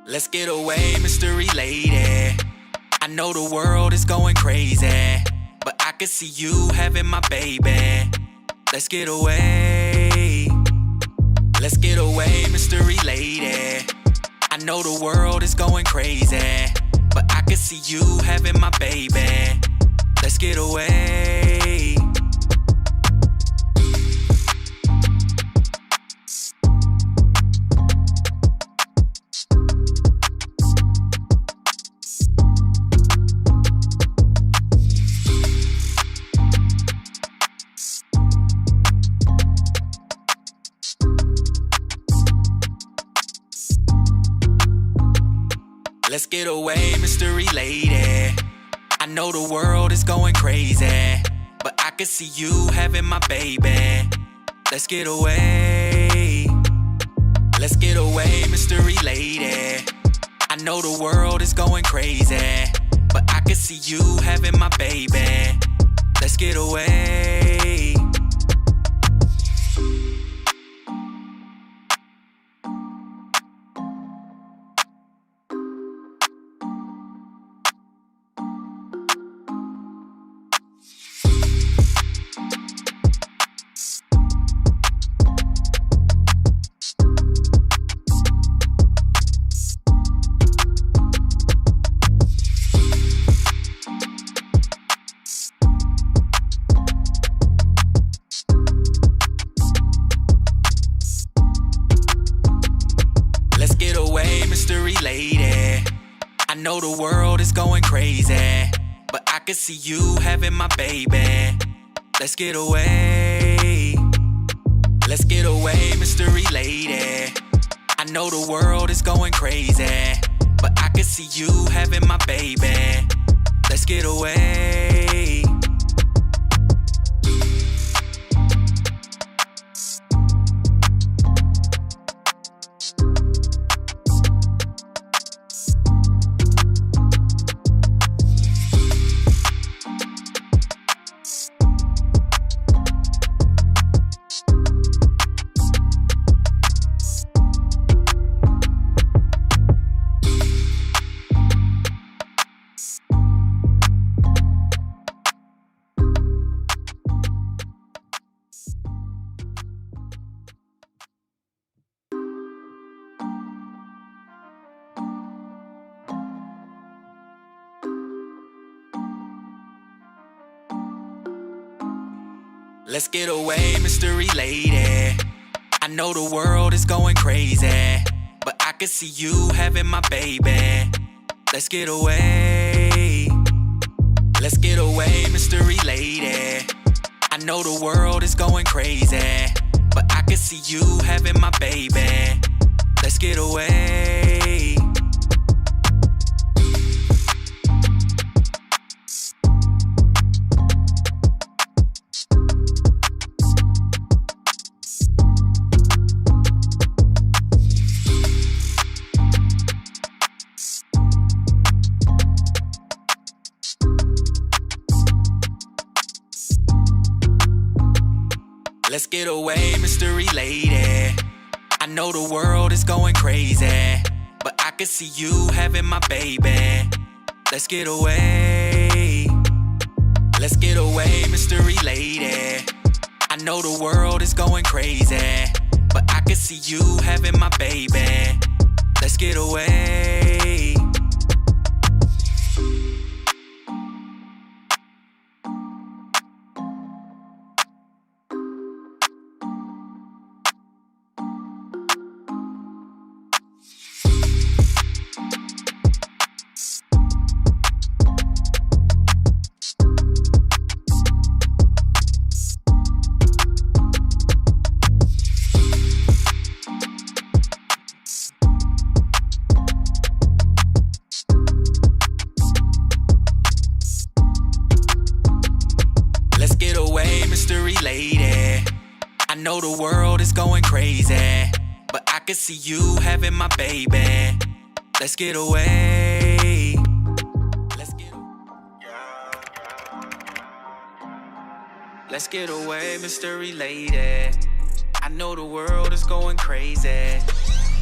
Let's get away, mystery lady. I know the world is going crazy, but I can see you having my baby. Let's get away. Let's get away, mystery lady. I know the world is going crazy, but I can see you having my baby. Let's get away. Let's get away, mystery lady. I know the world is going crazy, but I can see you having my baby. Let's get away. Let's get away, mystery lady. I know the world is going crazy, but I can see you having my baby. Let's get away. Let's get away, mystery lady. I know the world is going crazy, but I can see you having my baby. Let's get away. Let's get away, mystery lady. I know the world is going crazy, but I can see you having my baby. Let's get away. Let's get away, mystery lady. I know the world is going crazy, but I can see you having my baby. Let's get away. Let's get away, mystery lady. I know the world is going crazy, but I can see you having my baby. Let's get away. Let's get away, mystery lady. I know the world is going crazy, but I can see you having my baby. Let's get away. Let's get away, mystery lady. I know the world is going crazy, but I can see you having my baby. Let's get away. Let's get away, mystery lady. I know the world is going crazy, but I can see you having my baby. Let's get away. Let's get away, mystery lady. I know the world is going crazy.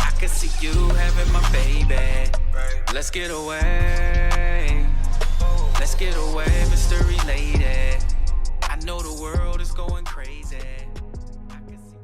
I could see you having my baby. Let's get away. Let's get away, mystery lady. I know the world is going crazy.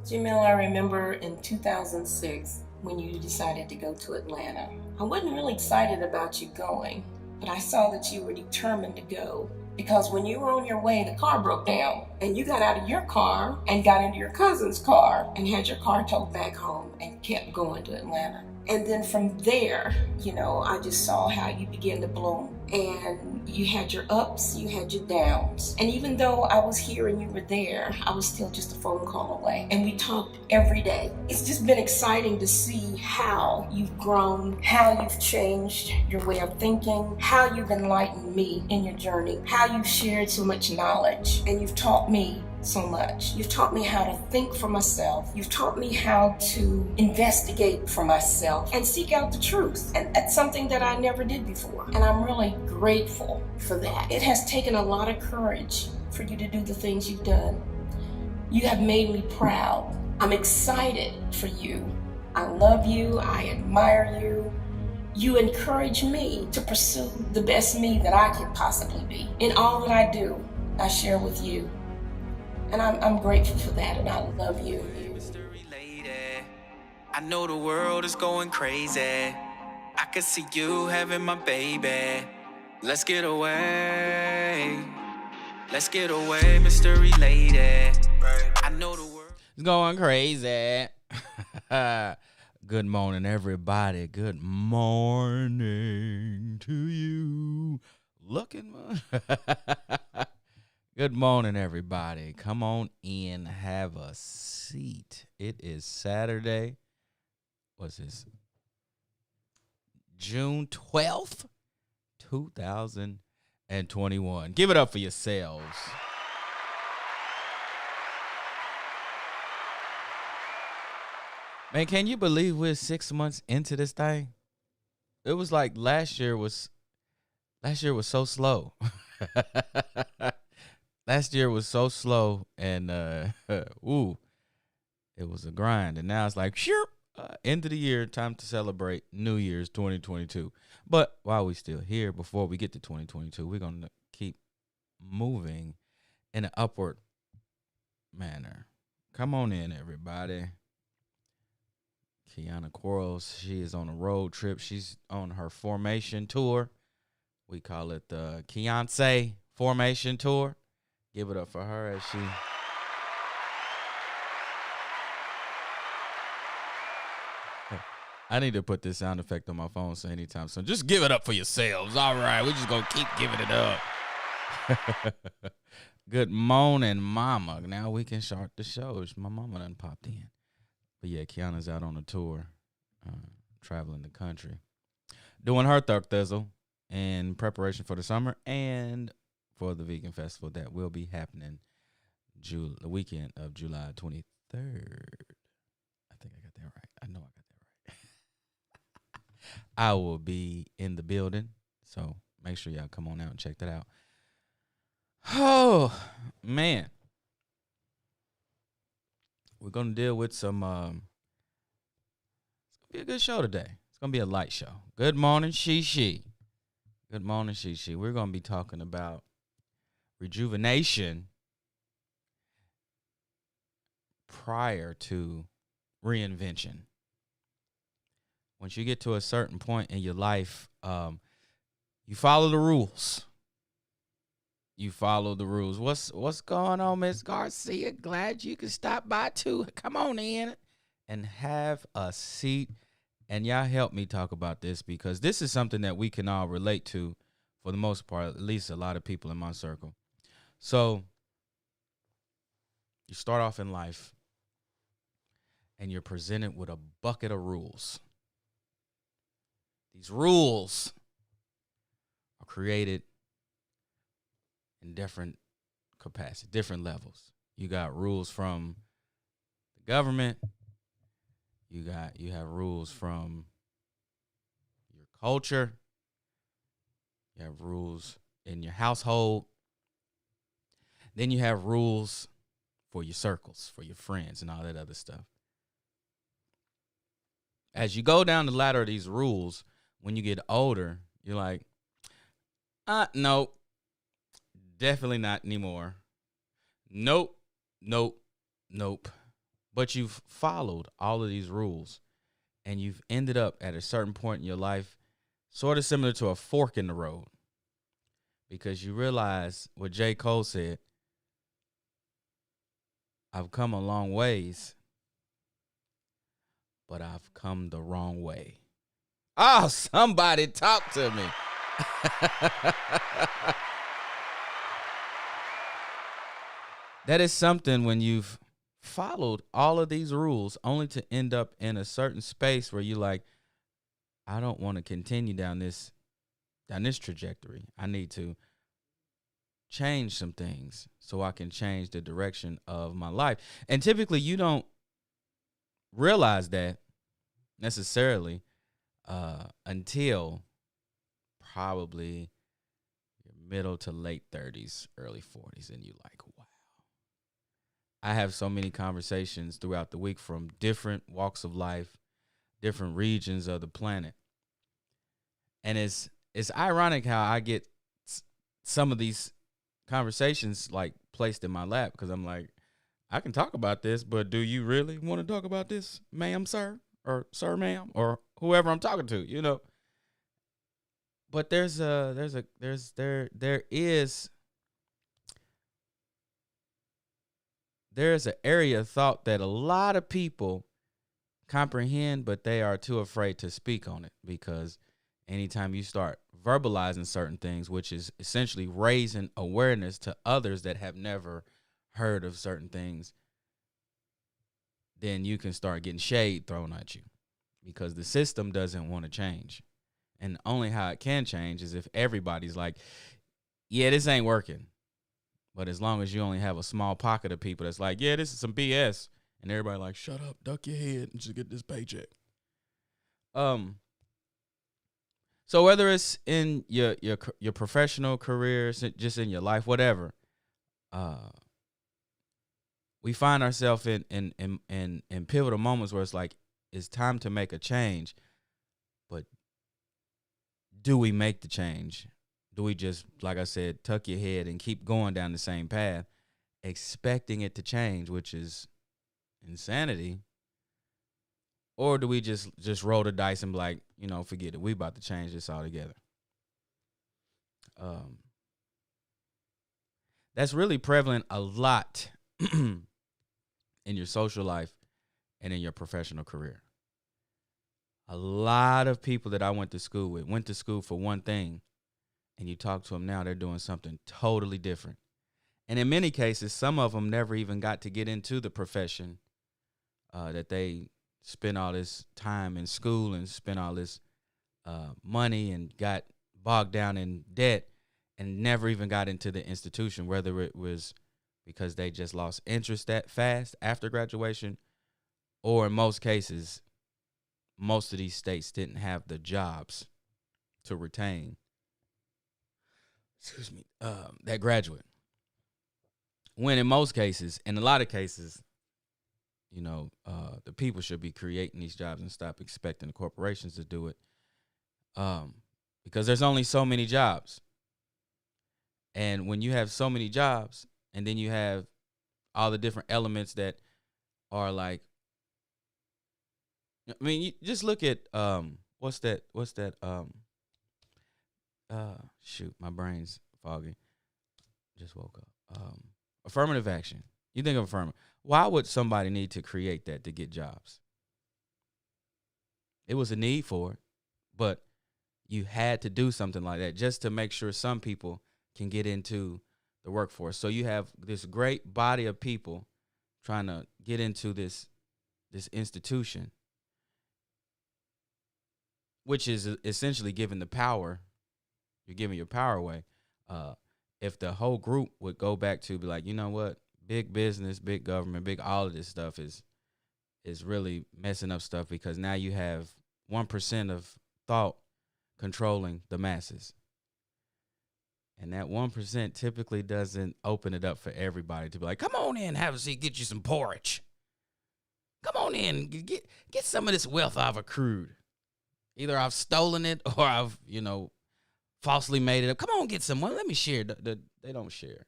Jamil, I remember in 2006 when you decided to go to Atlanta. I wasn't really excited about you going, but I saw that you were determined to go. Because when you were on your way, the car broke down, and you got out of your car and got into your cousin's car and had your car towed back home and kept going to Atlanta. And then from there, I just saw how you began to bloom. And you had your ups, you had your downs. And even though I was here and you were there, I was still just a phone call away. And we talked every day. It's just been exciting to see how you've grown, how you've changed your way of thinking, how you've enlightened me in your journey, how you've shared so much knowledge, and you've taught me so much. You've taught me how to think for myself. You've taught me how to investigate for myself and seek out the truth. And that's something that I never did before. And I'm really grateful for that. It has taken a lot of courage for you to do the things you've done. You have made me proud. I'm excited for you. I love you. I admire you. You encourage me to pursue the best me that I can possibly be. In all that I do, I share with you. And I'm grateful for that, and I love you. Mystery lady, I know the world is going crazy. I could see you having my baby. Let's get away. Let's get away, mystery lady. I know the world is going crazy. Good morning, everybody. Good morning to you. Looking. Good morning, everybody. Come on in, have a seat. It is Saturday. What's this? June 12th, 2021. Give it up for yourselves. Man, can you believe we're 6 months into this thing? It was like last year was so slow. Last year was so slow, and it was a grind. And now it's like, sure, end of the year, time to celebrate New Year's 2022. But while we still here, before we get to 2022, we're going to keep moving in an upward manner. Come on in, everybody. Kiana Quarles, she is on a road trip. She's on her formation tour. We call it the Kiance Formation Tour. Give it up for her as she I need to put this sound effect on my phone so anytime soon. Just give it up for yourselves. All right, we're just going to keep giving it up. Good morning, mama. Now we can start the show. My mama done popped in. But yeah, Kiana's out on a tour, traveling the country, doing her thug thizzle in preparation for the summer and for the vegan festival that will be happening the weekend of July 23rd. I think I got that right. I know I got that right. I will be in the building, so make sure y'all come on out and check that out. Oh, man. We're going to deal with some, it's going to be a good show today. It's going to be a light show. Good morning, She. Good morning, She. We're going to be talking about rejuvenation prior to reinvention. Once you get to a certain point in your life, you follow the rules. You follow the rules. What's going on, Miss Garcia? Glad you could stop by too. Come on in and have a seat. And y'all help me talk about this because this is something that we can all relate to for the most part, at least a lot of people in my circle. So you start off in life and you're presented with a bucket of rules. These rules are created in different capacities, different levels. You got rules from the government. You have rules from your culture. You have rules in your household. Then you have rules for your circles, for your friends, and all that other stuff. as you go down the ladder of these rules, when you get older, you're like, nope, definitely not anymore. Nope, nope, nope. But you've followed all of these rules, and you've ended up at a certain point in your life, sort of similar to a fork in the road, because you realize what J. Cole said, I've come a long ways, but I've come the wrong way. Oh, somebody talk to me. That is something when you've followed all of these rules only to end up in a certain space where you're like, I don't want to continue down this trajectory. I need to change some things so I can change the direction of my life. And typically you don't realize that necessarily until probably your middle to late 30s, early 40s, and you're like, wow. I have so many conversations throughout the week from different walks of life, different regions of the planet. And it's ironic how I get some of these conversations like placed in my lap, because I'm like, I can talk about this, but do you really want to talk about this, ma'am, sir, or sir, ma'am, or whoever I'm talking to, you know? But there is an area of thought that a lot of people comprehend, but they are too afraid to speak on it, because anytime you start verbalizing certain things, which is essentially raising awareness to others that have never heard of certain things, then you can start getting shade thrown at you, because the system doesn't want to change. And only how it can change is if everybody's like, yeah, this ain't working. But as long as you only have a small pocket of people that's like, yeah, this is some BS, and everybody like, shut up, duck your head, and just get this paycheck. So whether it's in your professional career, just in your life, whatever, we find ourselves in pivotal moments where it's like, it's time to make a change. But do we make the change? Do we just, like I said, tuck your head and keep going down the same path, expecting it to change, which is insanity? Or do we just roll the dice and be like, forget it, we about to change this altogether? That's really prevalent a lot in your social life and in your professional career. A lot of people that I went to school with went to school for one thing, and you talk to them now, they're doing something totally different. And in many cases, some of them never even got to get into the profession that they spent all this time in school and spent all this money and got bogged down in debt and never even got into the institution, whether it was because they just lost interest that fast after graduation, or in most cases, most of these states didn't have the jobs to retain that graduate. When in most cases, in a lot of cases, the people should be creating these jobs and stop expecting the corporations to do it, because there's only so many jobs. And when you have so many jobs, and then you have all the different elements that are like, I mean, you just look at what's that? Shoot, my brain's foggy. Just woke up. Affirmative action. You think of affirmative. Why would somebody need to create that to get jobs? It was a need for it, but you had to do something like that just to make sure some people can get into the workforce. So you have this great body of people trying to get into this institution, which is essentially giving the power. You're giving your power away. If the whole group would go back to be like, you know what, big business, big government, big all of this stuff is really messing up stuff, because now you have 1% of thought controlling the masses. And that 1% typically doesn't open it up for everybody to be like, come on in, have a seat, get you some porridge. Come on in, get some of this wealth I've accrued. Either I've stolen it or I've, falsely made it up. Come on, get some money. Let me share. They don't share.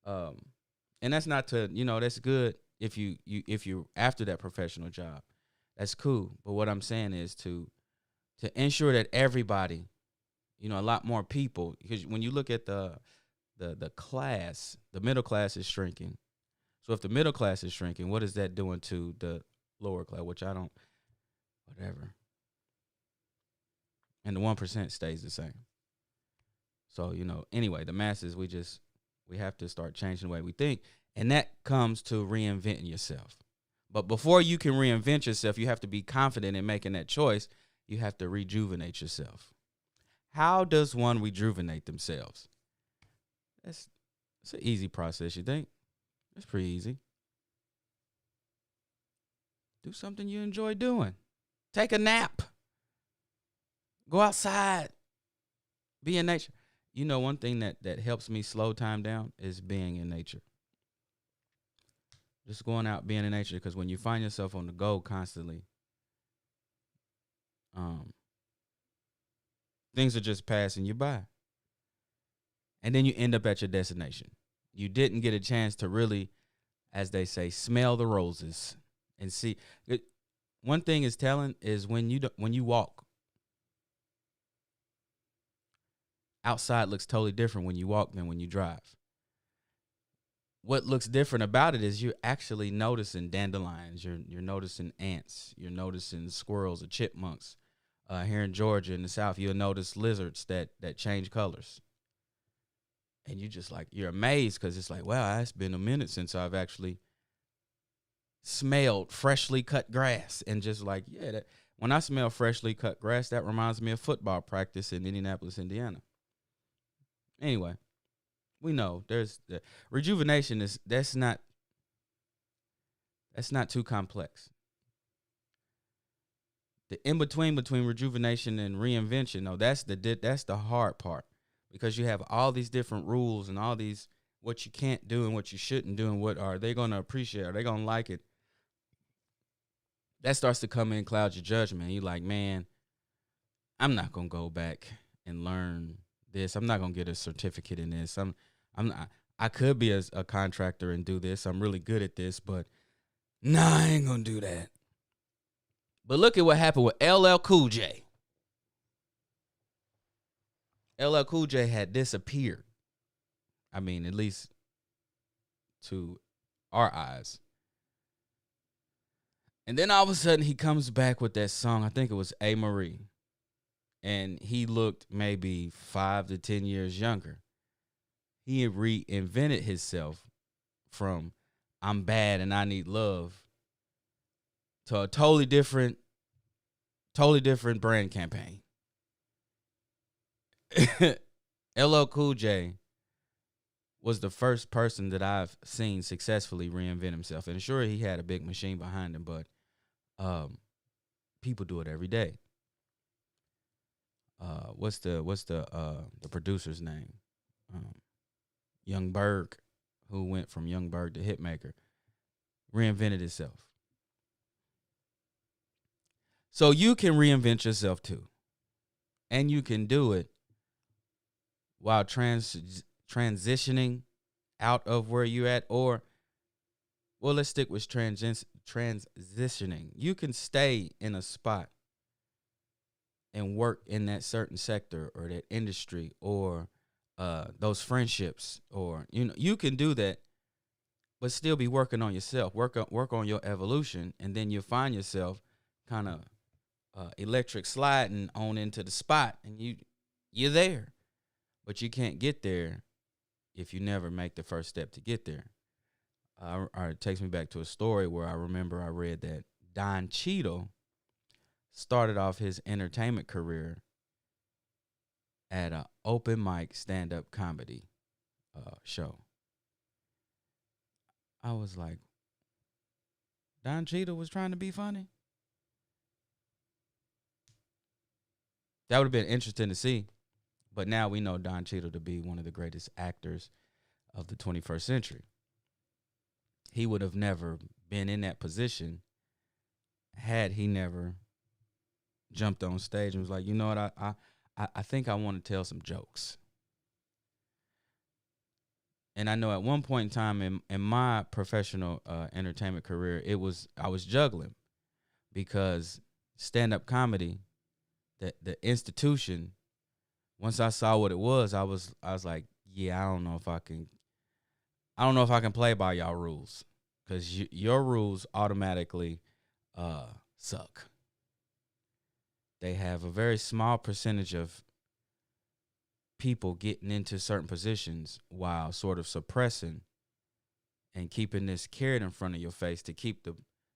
And that's not to, that's good if you're after that professional job. That's cool. But what I'm saying is to ensure that everybody, a lot more people, because when you look at the class, the middle class is shrinking. So if the middle class is shrinking, what is that doing to the lower class, which I don't, whatever. And the 1% stays the same. So, anyway, the masses, we have to start changing the way we think. And that comes to reinventing yourself. But before you can reinvent yourself, you have to be confident in making that choice. You have to rejuvenate yourself. How does one rejuvenate themselves? It's an easy process, you think? It's pretty easy. Do something you enjoy doing. Take a nap. Go outside. Be in nature. One thing that helps me slow time down is being in nature. Just going out, being in nature, because when you find yourself on the go constantly, things are just passing you by. And then you end up at your destination. You didn't get a chance to really, as they say, smell the roses and see. One thing is telling is when you walk, outside looks totally different when you walk than when you drive. What looks different about it is you're actually noticing dandelions. You're noticing ants. You're noticing squirrels or chipmunks. Here in Georgia in the South, you'll notice lizards that change colors. And you're amazed because it's like, wow, it's been a minute since I've actually smelled freshly cut grass. And just like, when I smell freshly cut grass, that reminds me of football practice in Indianapolis, Indiana. Anyway, we know there's the rejuvenation that's not too complex. The in between rejuvenation and reinvention, that's the hard part, because you have all these different rules and all these what you can't do and what you shouldn't do and what are they going to appreciate? Are they going to like it? That starts to come in, cloud your judgment. You're like, man, I'm not going to go back and learn this. I'm not going to get a certificate in this. I could be a contractor and do this. I'm really good at this, but nah, I ain't going to do that. But look at what happened with LL Cool J. LL Cool J had disappeared. I mean, at least to our eyes. And then all of a sudden he comes back with that song. I think it was A. Marie. And he looked maybe 5 to 10 years younger. He had reinvented himself from I'm bad and I need love to a totally different brand campaign. LL Cool J was the first person that I've seen successfully reinvent himself. And sure, he had a big machine behind him, but people do it every day. What's the producer's name? Young Berg, who went from Young Berg to Hitmaker, reinvented itself. So you can reinvent yourself too. And you can do it while transitioning out of where you're at, or, well, let's stick with transitioning. You can stay in a spot and work in that certain sector or that industry or those friendships, or you can do that, but still be working on yourself. Work on your evolution, and then you'll find yourself kind of electric sliding on into the spot, and you're there, but you can't get there if you never make the first step to get there. It takes me back to a story where I remember I read that Don Cheadle started off his entertainment career at an open mic stand-up comedy show. I was like, Don Cheadle was trying to be funny? That would have been interesting to see. But now we know Don Cheadle to be one of the greatest actors of the 21st century. He would have never been in that position had he never jumped on stage and was like, you know what, I think I want to tell some jokes. And I know at one point in time in my professional entertainment career, I was juggling because stand-up comedy, the institution, once I saw what it was, I was like, yeah, I don't know if I can play by y'all rules, because your rules automatically suck. They have a very small percentage of people getting into certain positions while sort of suppressing and keeping this carrot in front of your face to keep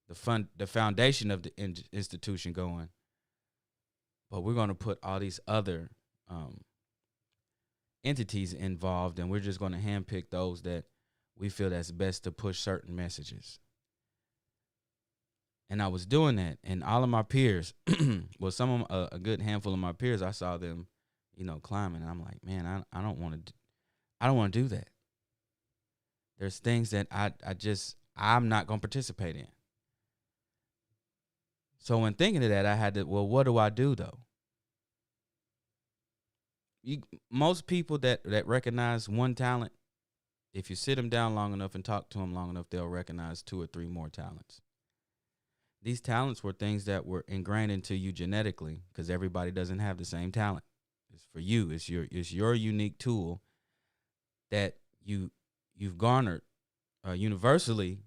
the foundation of the institution going. But we're going to put all these other entities involved, and we're just going to handpick those that we feel that's best to push certain messages. And I was doing that, and all of my peers, well, some of a good handful of my peers, I saw them, climbing, and I'm like, man, I don't want to do that. There's things that I'm not going to participate in. So when thinking of that, I had to, well, what do I do though? Most people that recognize one talent, if you sit them down long enough and talk to them long enough, they'll recognize 2 or 3 more talents. These talents were things that were ingrained into you genetically, because everybody doesn't have the same talent. It's for you. It's your unique tool that you've garnered universally,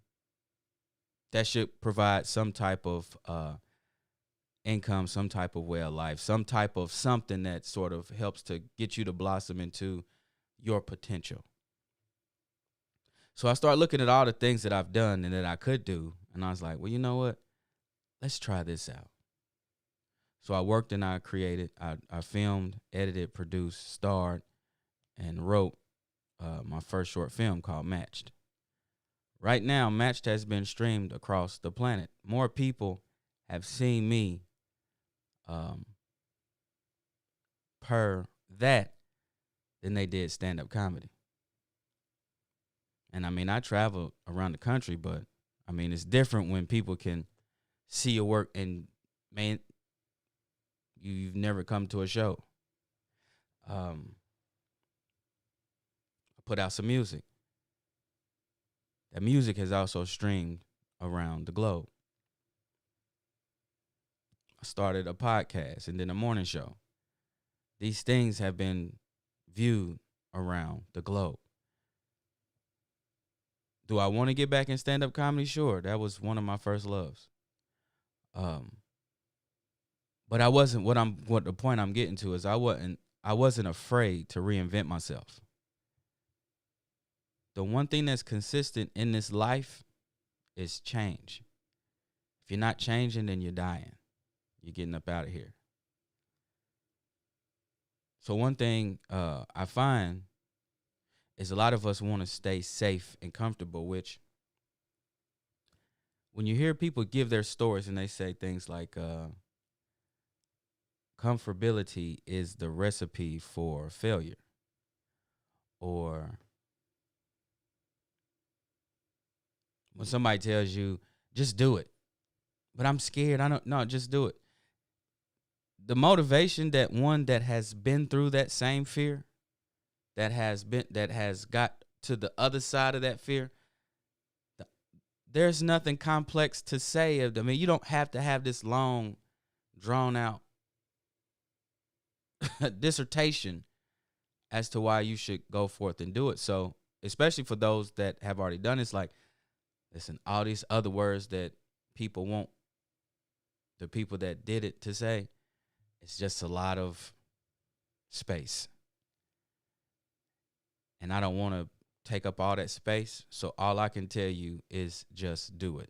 that should provide some type of income, some type of way of life, some type of something that sort of helps to get you to blossom into your potential. So I started looking at all the things that I've done and that I could do, and I was like, well, you know what? Let's try this out. So I worked and I created, I filmed, edited, produced, starred, and wrote my first short film called Matched. Right now, Matched has been streamed across the planet. More people have seen me per that than they did stand-up comedy. And I mean, I travel around the country, but I mean, it's different when people can see your work and, man, you've never come to a show. I put out some music. That music has also streamed around the globe. I started a podcast and then a morning show. These things have been viewed around the globe. Do I want to get back in stand-up comedy? Sure. That was one of my first loves. But I wasn't, what the point I'm getting to is I wasn't afraid to reinvent myself. The one thing that's consistent in this life is change. If you're not changing, then you're dying. You're getting up out of here. So one thing I find is a lot of us want to stay safe and comfortable, which when you hear people give their stories and they say things like comfortability is the recipe for failure, or when somebody tells you, just do it, but I'm scared, just do it. The motivation that one that has been through that same fear, that has got to the other side of that fear, there's nothing complex to say. I mean, you don't have to have this long, drawn out dissertation as to why you should go forth and do it. So, especially for those that have already done it, it's like, listen, all these other words that people want the people that did it to say, it's just a lot of space. And I don't want to take up all that space. So all I can tell you is just do it.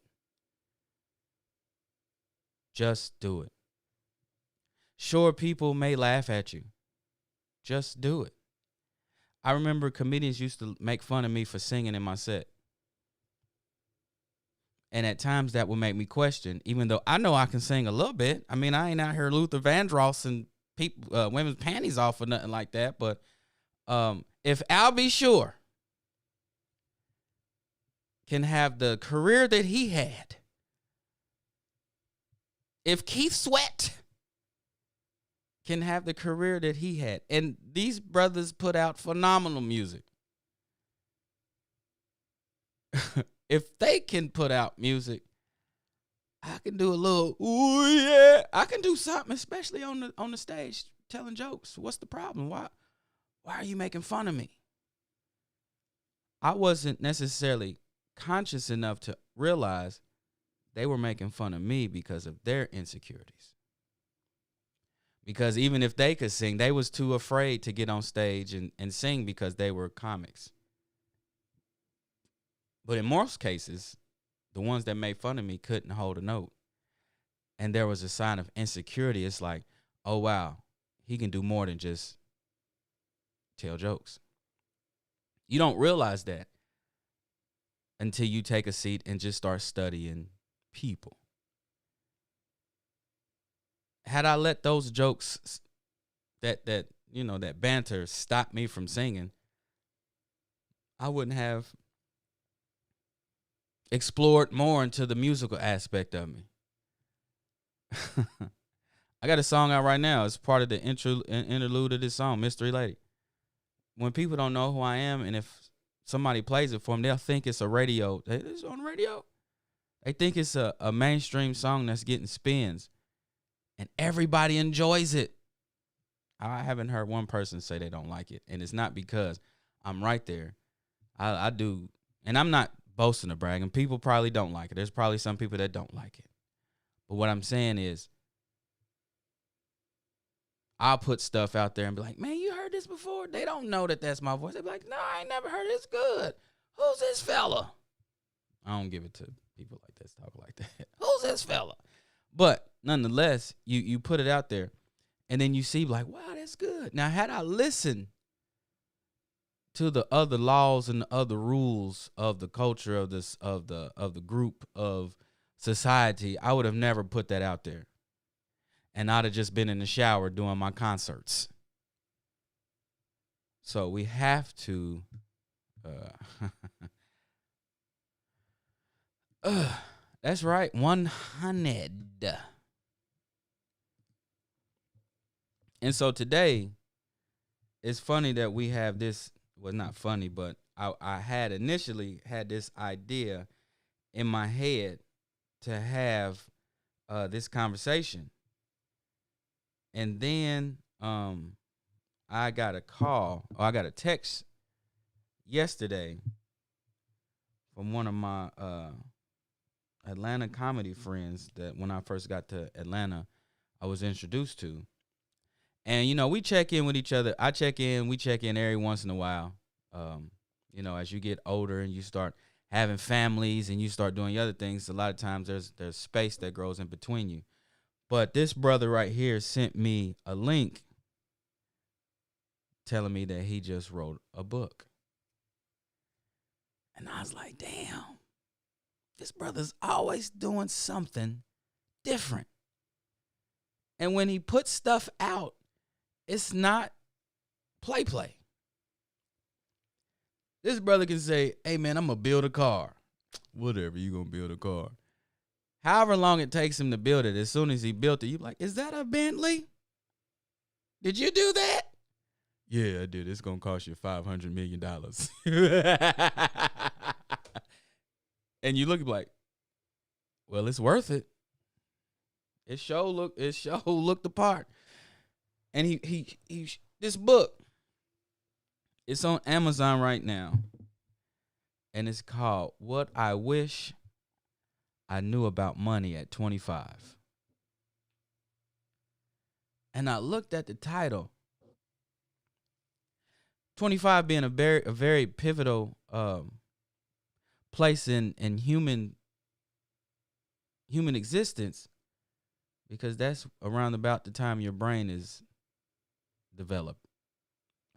Just do it. Sure, people may laugh at you. Just do it. I remember comedians used to make fun of me for singing in my set. And at times that would make me question, even though I know I can sing a little bit. I mean, I ain't out here Luther Vandross and people, women's panties off or nothing like that. But if Al B. Sure can have the career that he had if Keith Sweat can have the career that he had, and these brothers put out phenomenal music. If they can put out music, I can do a little, ooh yeah. I can do something, especially on the stage, telling jokes. What's the problem? Why are you making fun of me? I wasn't necessarily conscious enough to realize they were making fun of me because of their insecurities. Because even if they could sing, they was too afraid to get on stage and sing because they were comics. But in most cases, the ones that made fun of me couldn't hold a note. And there was a sign of insecurity. It's like, oh, wow, he can do more than just tell jokes. You don't realize that until you take a seat and just start studying people. Had I let those jokes, that banter stop me from singing, I wouldn't have explored more into the musical aspect of me. I got a song out right now. It's part of the interlude of this song, Mystery Lady. When people don't know who I am, and if somebody plays it for them, they'll think it's a radio. It's on the radio. They think it's a mainstream song that's getting spins, and everybody enjoys it. I haven't heard one person say they don't like it, and it's not because I'm right there. I do, and I'm not boasting or bragging. People probably don't like it. There's probably some people that don't like it. But what I'm saying is, I'll put stuff out there and be like, man, you heard this before? They don't know that that's my voice. They be like, no, I ain't never heard it. It's good. Who's this fella? I don't give it to people like this, talk like that. Who's this fella? But nonetheless, you put it out there, and then you see like, wow, that's good. Now, had I listened to the other laws and the other rules of the culture of this of the group of society, I would have never put that out there. And I'd have just been in the shower doing my concerts. So we have to that's right, 100. And so today, it's funny that we have this, well, not funny, but I had initially had this idea in my head to have this conversation. And then I got a text yesterday from one of my Atlanta comedy friends that when I first got to Atlanta, I was introduced to. And, we check in with each other. We check in every once in a while. As you get older and you start having families and you start doing other things, a lot of times there's space that grows in between you. But this brother right here sent me a link telling me that he just wrote a book. And I was like, damn, this brother's always doing something different. And when he puts stuff out, it's not play. This brother can say, hey, man, I'm going to build a car. Whatever, you going to build a car. However long it takes him to build it, as soon as he built it, you're like, is that a Bentley? Did you do that? Yeah, I did. It's going to cost you $500 million. And you look like, well, it's worth it. It sure looked the part. And he this book, it's on Amazon right now. And it's called What I Wish I Knew About Money at 25. And I looked at the title. 25 being a very pivotal place in human existence, because that's around about the time your brain is developed,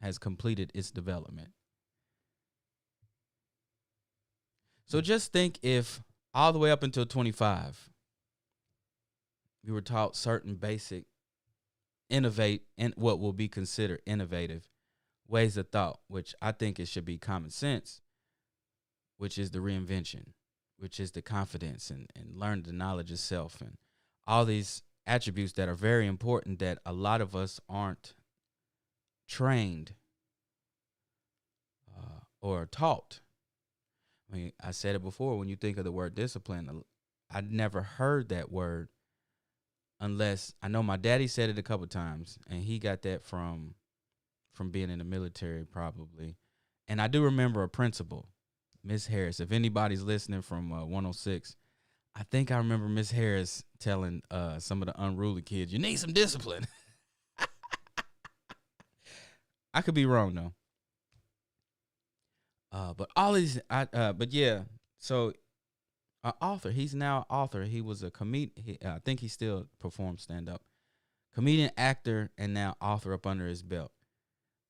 has completed its development. So just think if all the way up until 25, you were taught certain basic innovate and what will be considered innovative ways of thought, which I think it should be common sense, which is the reinvention, which is the confidence and learn the knowledge of self and all these attributes that are very important that a lot of us aren't trained or taught. I mean, I said it before, when you think of the word discipline, I'd never heard that word unless, I know my daddy said it a couple times, and he got that from being in the military probably. And I do remember a principal, Miss Harris. If anybody's listening from 106, I think I remember Miss Harris telling some of the unruly kids, you need some discipline. I could be wrong though. But all these, but yeah. So, author. He's now an author. He was a comedian. I think he still performs stand up. Comedian, actor, and now author up under his belt.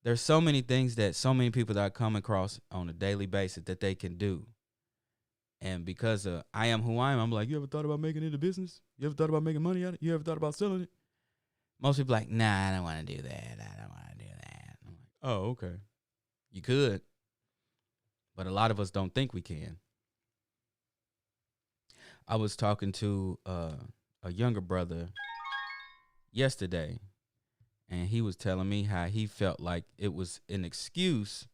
There's so many things that so many people that I come across on a daily basis that they can do. And because I am who I am, I'm like, you ever thought about making it a business? You ever thought about making money out of it? You ever thought about selling it? Most people are like, nah, I don't want to do that. I don't want to do that. I'm like, oh, okay. You could. But a lot of us don't think we can. I was talking to a younger brother yesterday, and he was telling me how he felt like it was an excuse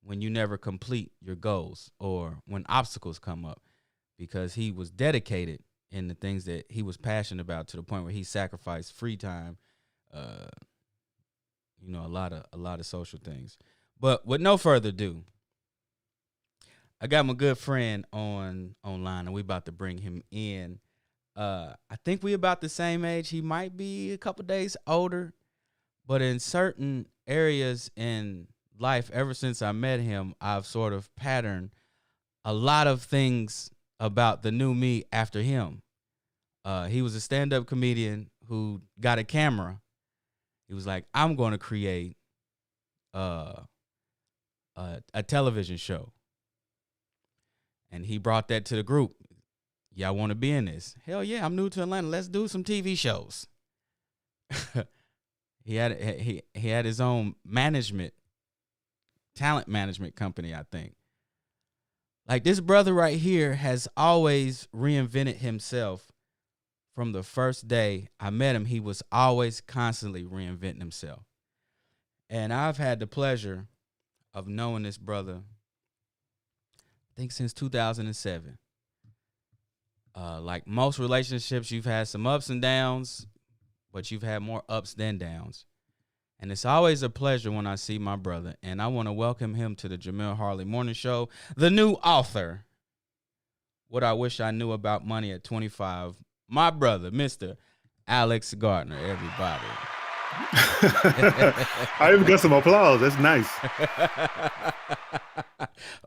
when you never complete your goals or when obstacles come up, because he was dedicated in the things that he was passionate about to the point where he sacrificed free time, a lot of social things. But with no further ado, I got my good friend online, and we about to bring him in. I think we about the same age. He might be a couple days older, but in certain areas in life, ever since I met him, I've sort of patterned a lot of things about the new me after him. He was a stand-up comedian who got a camera. He was like, I'm going to create a television show. And he brought that to the group. Y'all want to be in this? Hell yeah, I'm new to Atlanta. Let's do some TV shows. He had his own talent management company, I think. Like, this brother right here has always reinvented himself from the first day I met him. He was always constantly reinventing himself. And I've had the pleasure of knowing this brother, I think, since 2007. Like most relationships, you've had some ups and downs, but you've had more ups than downs. And it's always a pleasure when I see my brother. And I want to welcome him to the Jamel Harley Morning Show, the new author, What I Wish I Knew About Money at 25. My brother, Mr. Alex Gardner, everybody. I even got some applause. That's nice.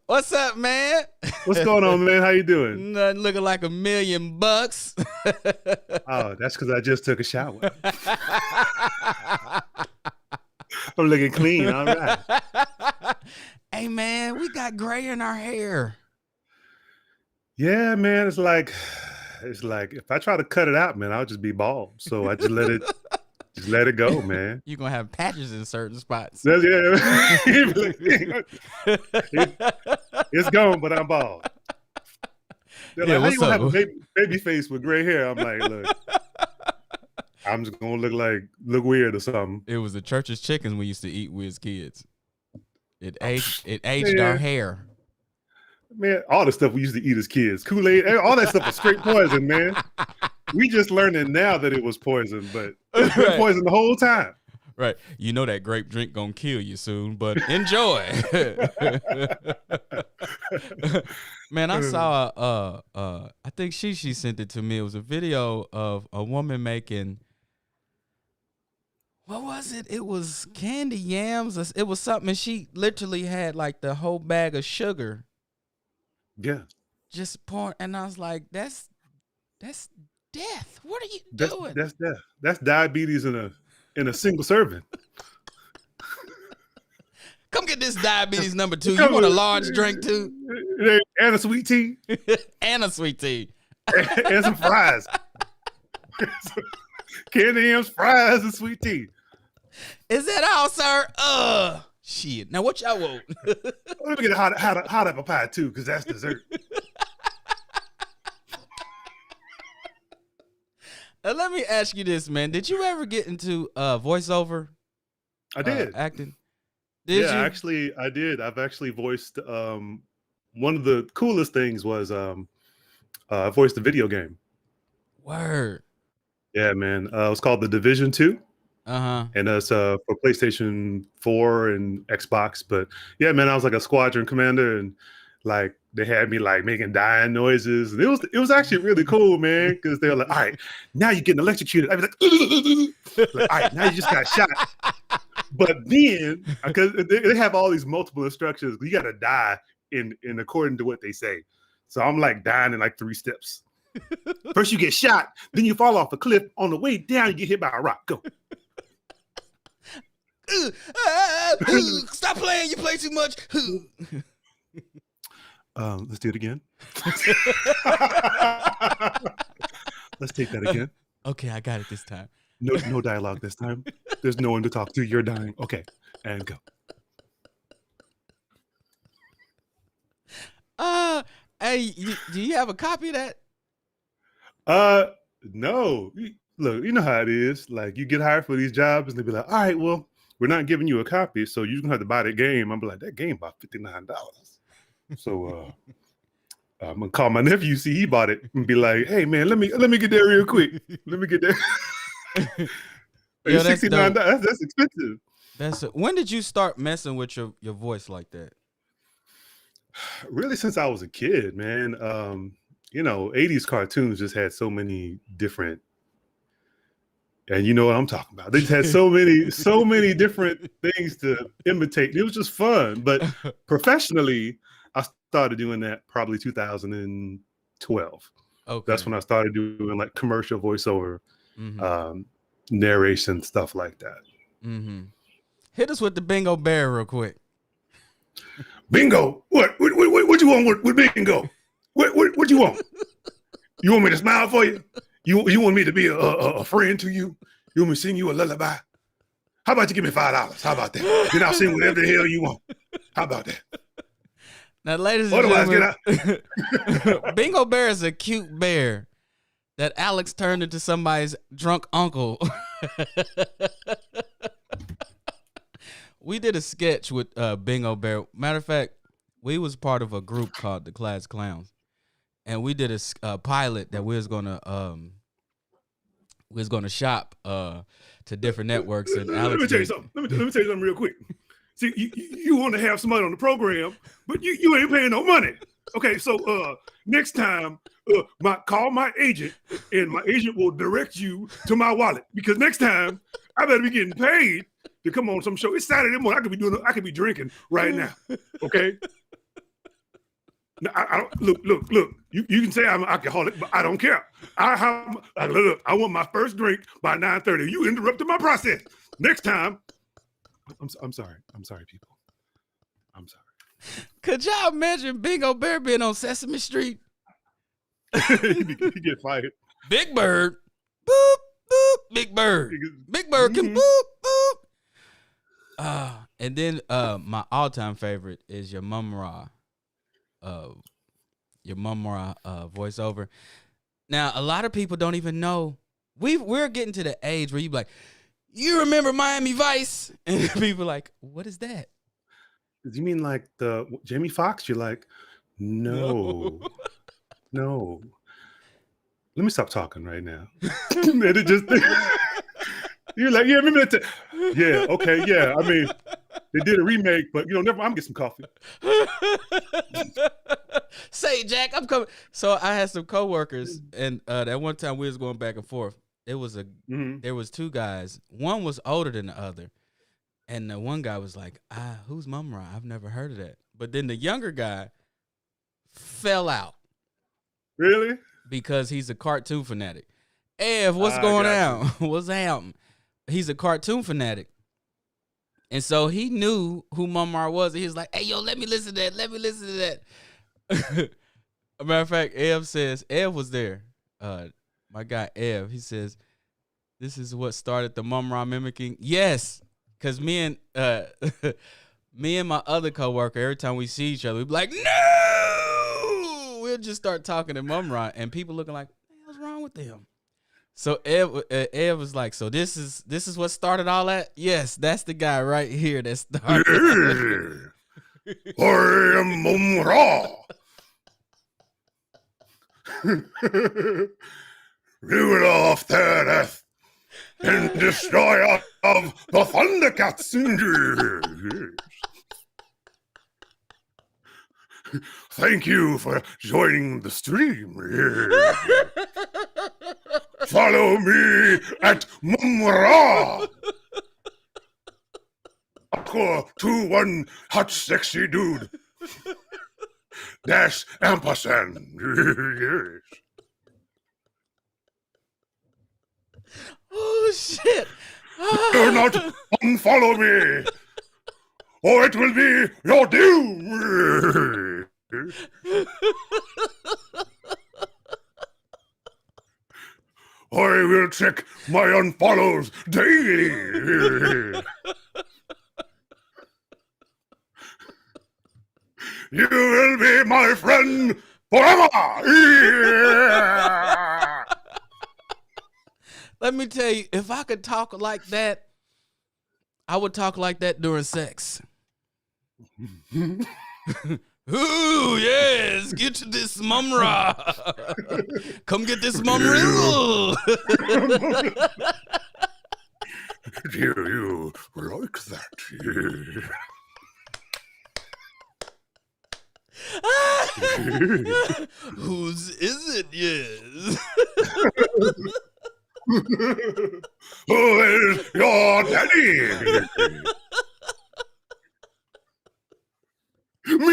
What's up, man? What's going on, man? How you doing? Nothing, looking like $1 million. Oh, that's because I just took a shower. I'm looking clean. All right. Hey, man, we got gray in our hair. Yeah, man. It's like if I try to cut it out, man, I'll just be bald. So I just let it go, man. You're going to have patches in certain spots. It's gone, but I'm bald. They're like, how you gonna have a baby face with gray hair? I'm like, look, I'm just gonna look weird or something. It was the church's chickens we used to eat with as kids. It aged our hair. Man, all the stuff we used to eat as kids, Kool-Aid, all that stuff was straight poison, man. We just learning now that it was poison, but it's been poison the whole time. Right. You know that grape drink gonna kill you soon, but enjoy. Man, I saw I think she sent it to me. It was a video of a woman making, what was it? It was candy yams. It was something, and she literally had like the whole bag of sugar. Yeah. Just pouring, and I was like, that's death. What are you doing? That's death. That's diabetes in a single serving. Come get this diabetes number 2. You want a large drink too? And a sweet tea. And a sweet tea. And some fries. Candy yams, fries, and sweet tea. Is that all, sir? Shit. Now what y'all want? Let me get a hot apple pie too, because that's dessert. Let me ask you this, man. Did you ever get into voiceover? I did. Acting. Did you? Actually, I did. I've actually voiced. One of the coolest things was I voiced a video game. Word. Yeah, man. It was called The Division 2. And it's for PlayStation 4 and Xbox. But yeah, man, I was like a squadron commander, and like they had me like making dying noises. And it was actually really cool, man, because they were like, all right, now you're getting electrocuted. I'd be like, all right, now you just got shot. But then, because they have all these multiple instructions, you got to die in according to what they say. So I'm like dying in like 3 steps. First you get shot, then you fall off a cliff. On the way down, you get hit by a rock. Go. Stop playing. You play too much. Let's do it again. Let's take that again. Okay, I got it this time. No dialogue this time. There's no one to talk to. You're dying. Okay, and go. Hey, do you have a copy of that? No. Look, you know how it is. Like, you get hired for these jobs, and they be like, all right, well, we're not giving you a copy, so you're gonna have to buy that game. I'm like, that game about $59. So I'm gonna call my nephew, see he bought it, and be like, hey man, let me get that real quick. Let me get that. Yo, $69. That's expensive. When did you start messing with your voice like that? Really, since I was a kid, man. 80s cartoons just had so many different, and you know what I'm talking about. They just had so many different things to imitate. It was just fun. But professionally, I started doing that probably 2012. Okay. That's when I started doing like commercial voiceover, narration, stuff like that. Mm-hmm. Hit us with the Bingo Bear real quick. Bingo? What you want with Bingo? What you want? You want me to smile for you? You want me to be a friend to you? You want me to sing you a lullaby? How about you give me $5? How about that? Then I'll sing whatever the hell you want. How about that? Now, ladies and gentlemen, Bingo Bear is a cute bear that Alex turned into somebody's drunk uncle. We did a sketch with Bingo Bear. Matter of fact, we was part of a group called the Class Clowns, and we did a pilot that we was gonna shop to different networks. And Alex, let me tell you something. Let me tell you something real quick. See, you want to have somebody on the program, but you ain't paying no money. Okay, so next time, call my agent, and my agent will direct you to my wallet, because next time I better be getting paid to come on some show. It's Saturday morning. I could be drinking right now. Okay. Now, I don't look. You can say I'm an alcoholic, but I don't care. I want my first drink by 9:30. You interrupted my process. Next time. I'm sorry. I'm sorry, people. I'm sorry. Could y'all imagine Bingo Bear being on Sesame Street? he get fired. Big Bird, boop boop. Big Bird, Big Bird can boop boop. And then my all-time favorite is your Mum Ra. Voiceover. Now, a lot of people don't even know. We're getting to the age where you be like, you remember Miami Vice? And people are like, what is that? You mean like the Jamie Foxx? You're like, no. Let me stop talking right now. And it just, you're like, yeah, remember that? Yeah, okay, yeah. I mean, they did a remake, but never. I'm getting some coffee. Say, Jack, I'm coming. So I had some coworkers, and that one time we was going back and forth. It was there was 2 guys. One was older than the other, and the one guy was like, who's Mum Ra? I've never heard of that. But then the younger guy fell out. Really? Because he's a cartoon fanatic. Ev, what's going on? What's happening? He's a cartoon fanatic. And so he knew who Mum Ra was. And he was like, hey, yo, let me listen to that. Let me listen to that. A matter of fact, Ev was there. My guy, Ev, he says, this is what started the Mum Ra mimicking. Yes. Because me and my other coworker, every time we see each other, we be like, no! We'll just start talking to Mum Ra, and people looking like, what the hell's wrong with them? So Ed was like, so this is what started all that? Yes, that's the guy right here that started. I am Mum-Ra. Ruler of Tereth and destroyer of the Thundercats. Thank you for joining the stream. Follow me at Mum-Ra. 21 hot sexy dude. Dash ampersand. Yes. Oh shit! Do not unfollow me, or it will be your doom. I will check my unfollows daily. You will be my friend forever. Let me tell you, if I could talk like that, I would talk like that during sex. Ooh, yes, get to this Mum-Ra. Come get this Mum-Rizzle. Do you like that? Whose is it? Yes. Who is your daddy? Me.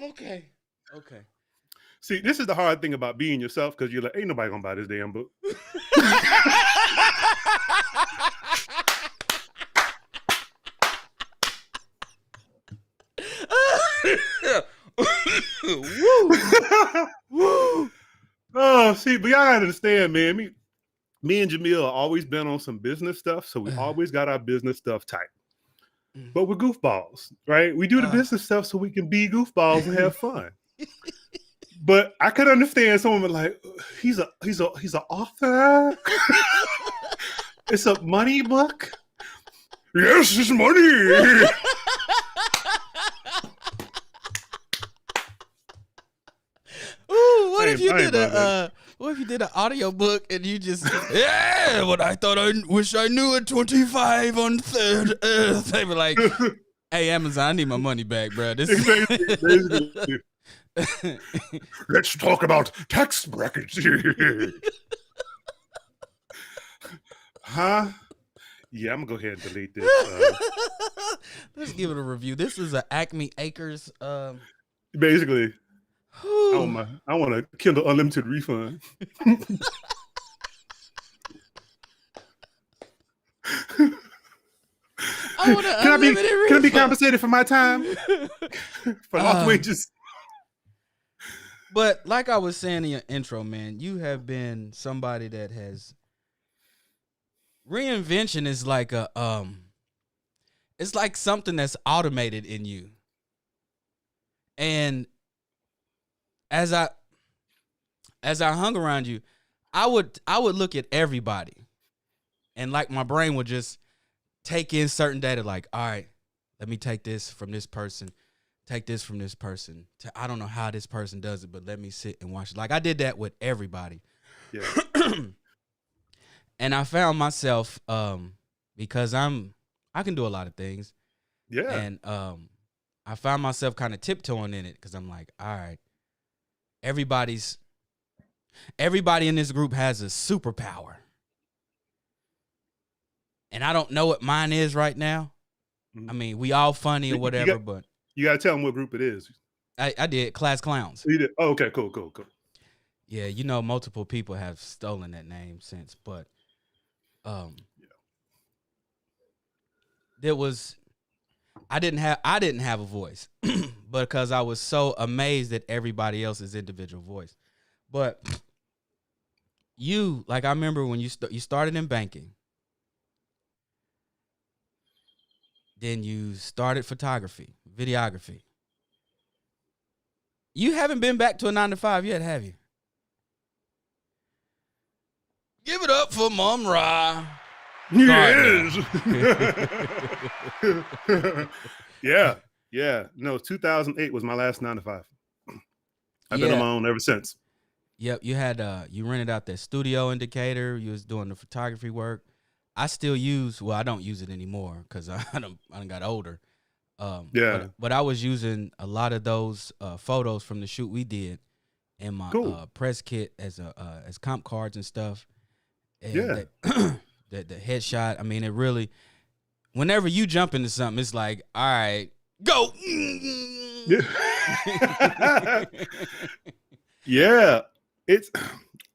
Okay. See, this is the hard thing about being yourself, because you're like, ain't nobody gonna buy this damn book. Woo. Oh, see, but y'all gotta understand, man. Me and Jamil have always been on some business stuff, so we always got our business stuff tight. But we're goofballs, right? We do the business stuff so we can be goofballs and have fun. But I could understand someone like, he's an author. It's a money book. Yes, it's money. Ooh, what if you did an audio book and you just what I thought I wish I knew at 25 on third earth. They were like, hey, Amazon, I need my money back, bro. Basically. Let's talk about tax brackets. Huh? Yeah, I'm gonna go ahead and delete this. Let's give it a review. This is a Acme Acres. Basically, I want a Kindle Unlimited refund. Can I be compensated for my time? For lost wages? But like I was saying in your intro, man, you have been somebody that has reinvention is like it's like something that's automated in you. And as I hung around you, I would look at everybody, and like my brain would just take in certain data, like, all right, let me take this from this person, take this from this person. I don't know how this person does it, but let me sit and watch it. Like I did that with everybody. Yeah. And I found myself, because I can do a lot of things. Yeah. And I found myself kind of tiptoeing in it because I'm like, all right, everybody in this group has a superpower. And I don't know what mine is right now. Mm-hmm. I mean, we all funny or whatever, but you gotta tell them what group it is. I did. Class Clowns. You did? Oh, okay, cool. Yeah, multiple people have stolen that name since, but there was I didn't have a voice because I was so amazed at everybody else's individual voice. But you, like I remember when you started in banking, then you started photography, videography, You haven't been back to a 9-to-5 yet, have you? Give it up for Mom Ra. Yes. Yeah. No, 2008 was my last 9-to-5. I've been on my own ever since. Yep, you had you rented out that studio in Decatur. You was doing the photography work. I still use. Well, I don't use it anymore because I done got older. But I was using a lot of those photos from the shoot we did in my press kit as comp cards and stuff. And the headshot. I mean, it really. Whenever you jump into something, it's like, all right, go. Yeah, it's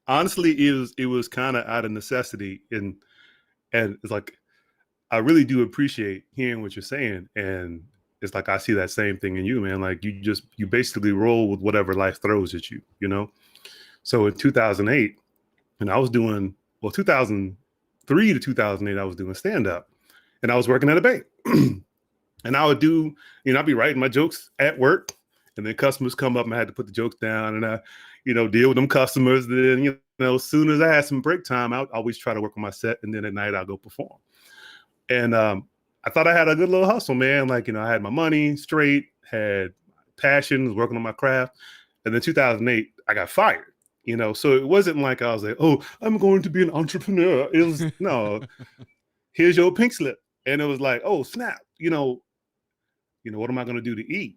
honestly it was kind of out of necessity, and it's like I really do appreciate hearing what you're saying, and it's like I see that same thing in you, man. Like you basically roll with whatever life throws at you, you know. So in 2008, and I was doing 2003 to 2008, I was doing stand up, and I was working at a bank, and I would do, I'd be writing my jokes at work. And then customers come up and I had to put the jokes down and I, deal with them customers. Then, as soon as I had some break time, I would always try to work on my set. And then at night I'll go perform. And I thought I had a good little hustle, man. Like, I had my money straight, had passion, was working on my craft. And then 2008, I got fired, So it wasn't like I was like, oh, I'm going to be an entrepreneur. It was, no, here's your pink slip. And it was like, oh, snap, what am I going to do to eat?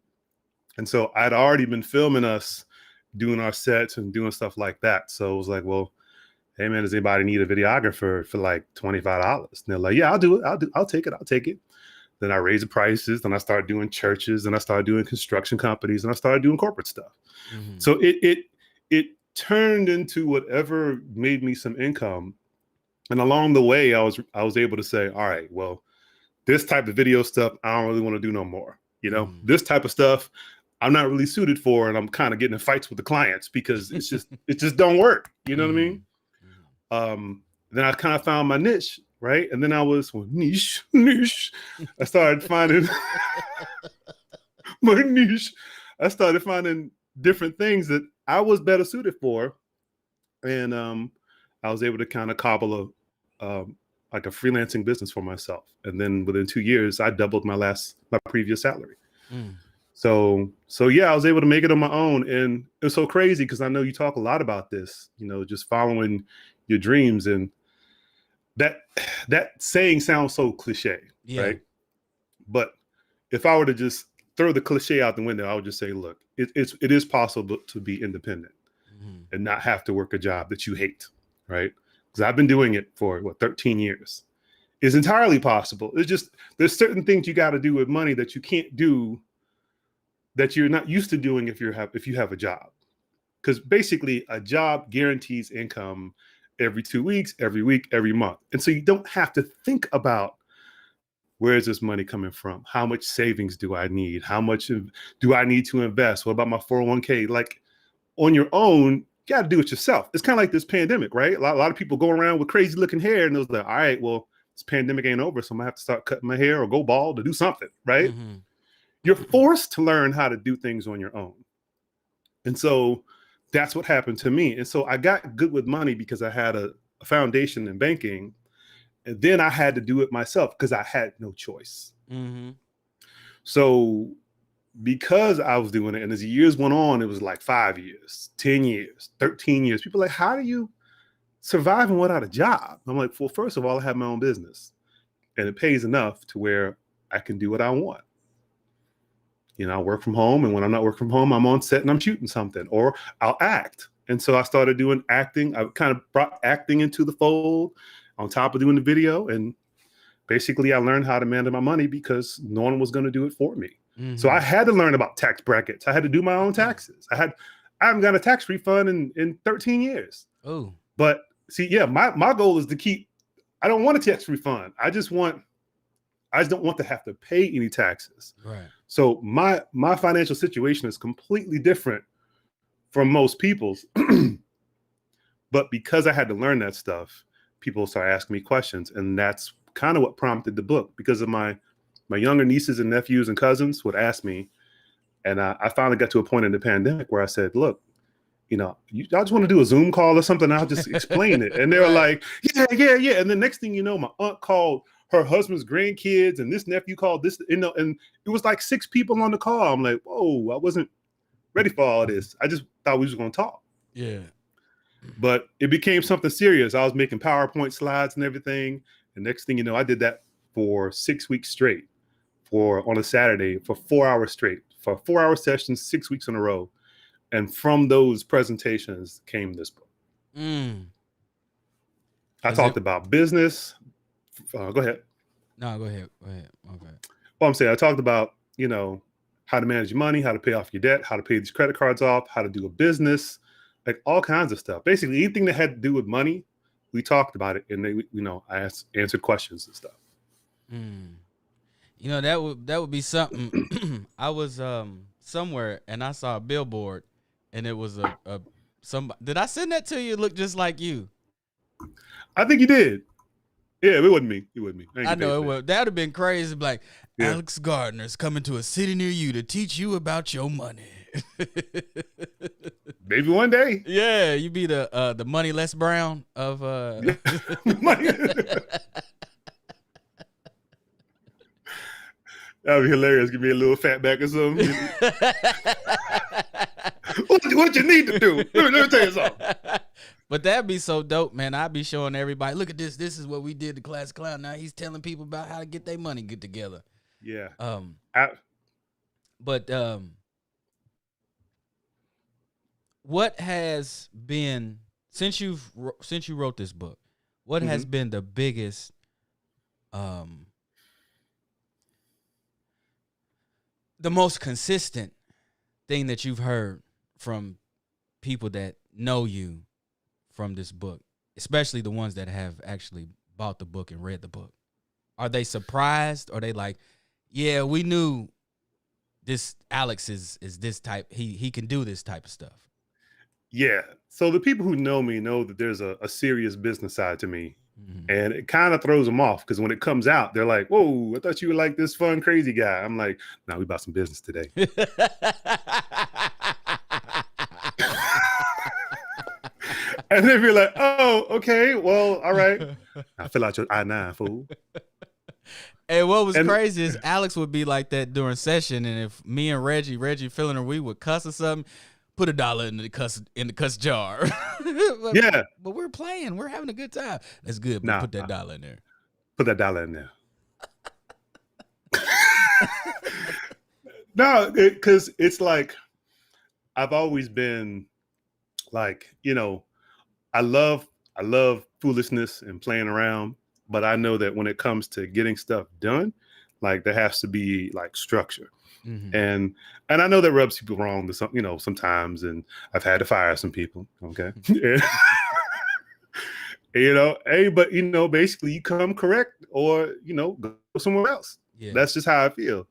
And so I'd already been filming us doing our sets and doing stuff like that. So it was like, well, hey man, does anybody need a videographer for like $25? And they're like, yeah, I'll do it. I'll take it. Then I raised the prices. Then I started doing churches. Then I started doing construction companies. And I started doing corporate stuff. Mm-hmm. So it turned into whatever made me some income. And along the way, I was able to say, all right, well, this type of video stuff, I don't really want to do no more. This type of stuff I'm not really suited for, and I'm kind of getting in fights with the clients because it just don't work. You know what I mean? Then I kind of found my niche, right? And then I was niche. I started finding my niche. I started finding different things that I was better suited for, and I was able to kind of cobble like a freelancing business for myself. And then within 2 years, I doubled my previous salary. So yeah, I was able to make it on my own. And it's so crazy because I know you talk a lot about this, just following your dreams. And that saying sounds so cliche, right? But if I were to just throw the cliche out the window, I would just say, look, it is possible to be independent and not have to work a job that you hate, right? Because I've been doing it for 13 years. It's entirely possible. It's just there's certain things you got to do with money that you can't do that you're not used to doing if you have a job. Because basically a job guarantees income every 2 weeks, every week, every month. And so you don't have to think about where is this money coming from? How much savings do I need? How much do I need to invest? What about my 401k? Like on your own, you got to do it yourself. It's kind of like this pandemic, right? A lot of people go around with crazy looking hair and it was like, all right, well, this pandemic ain't over. So I'm gonna have to start cutting my hair or go bald to do something, right? Mm-hmm. You're forced to learn how to do things on your own. And so that's what happened to me. And so I got good with money because I had a foundation in banking. And then I had to do it myself because I had no choice. Mm-hmm. So because I was doing it, and as the years went on, it was like 5 years, 10 years, 13 years. People are like, how do you survive and without a job? I'm like, well, first of all, I have my own business. And it pays enough to where I can do what I want. I work from home, and when I'm not working from home, I'm on set and I'm shooting something, or I'll act. And so I started doing acting. I kind of brought acting into the fold on top of doing the video. And basically I learned how to manage my money because no one was going to do it for me. Mm-hmm. So I had to learn about tax brackets. I had to do my own taxes. I haven't got a tax refund in 13 years. Oh, but see, yeah, my goal is to keep, I don't want a tax refund. I just don't want to have to pay any taxes. Right. So my financial situation is completely different from most people's. But because I had to learn that stuff, people started asking me questions. And that's kind of what prompted the book, because of my younger nieces and nephews and cousins would ask me, And I finally got to a point in the pandemic where I said, look, y'all just want to do a Zoom call or something. I'll just explain it. And they were like, yeah. And the next thing you know, my aunt called her husband's grandkids and this nephew called this, and it was like 6 people on the call. I'm like, whoa, I wasn't ready for all this. I just thought we was going to talk. Yeah. But it became something serious. I was making PowerPoint slides and everything. The next thing you know, I did that for 6 weeks straight on a Saturday for 4 hours straight, for 4-hour sessions, 6 weeks in a row. And from those presentations came this book. I talked about business. Go ahead. No, go ahead. Okay. Well, I'm saying I talked about, how to manage your money, how to pay off your debt, how to pay these credit cards off, how to do a business, like all kinds of stuff. Basically, anything that had to do with money, we talked about it, and I answered questions and stuff. That would be something. I was somewhere and I saw a billboard, and it was somebody. Did I send that to you? It looked just like you. I think you did. Yeah, it wasn't me. I know it would. That would have been crazy. Like, Alex Gardner's coming to a city near you to teach you about your money. Maybe one day. Yeah, you be the Money Les Brown of money. That would be hilarious. Give me a little fat back or something. what you need to do? Let me tell you something. But that'd be so dope, man. I'd be showing everybody, look at this. This is what we did to Class Clown. Now he's telling people about how to get their money get together. Yeah. What has been, since you wrote this book, what has been the biggest the most consistent thing that you've heard from people that know you from this book, especially the ones that have actually bought the book and read the book? Are they surprised? Or are they like, yeah, we knew this Alex is this type, he can do this type of stuff? Yeah. So the people who know me know that there's a serious business side to me. And it kind of throws them off because when it comes out, they're like, whoa, I thought you were like this fun, crazy guy. I'm like, no, we about some business today. And then you're like, oh, okay, well, all right. I fill out your I-9, fool. And what was crazy is Alex would be like that during session, and if me and Reggie filling her, we would cuss or something, put $1 in the cuss jar. Yeah. But we're playing. We're having a good time. That's good, but put that $1 in there. Put that $1 in there. No, because it's like, I've always been like, I love foolishness and playing around, but I know that when it comes to getting stuff done, like there has to be like structure. And I know that rubs people wrong to some, sometimes, and I've had to fire some people. Okay. But basically you come correct or, go somewhere else. Yeah. That's just how I feel.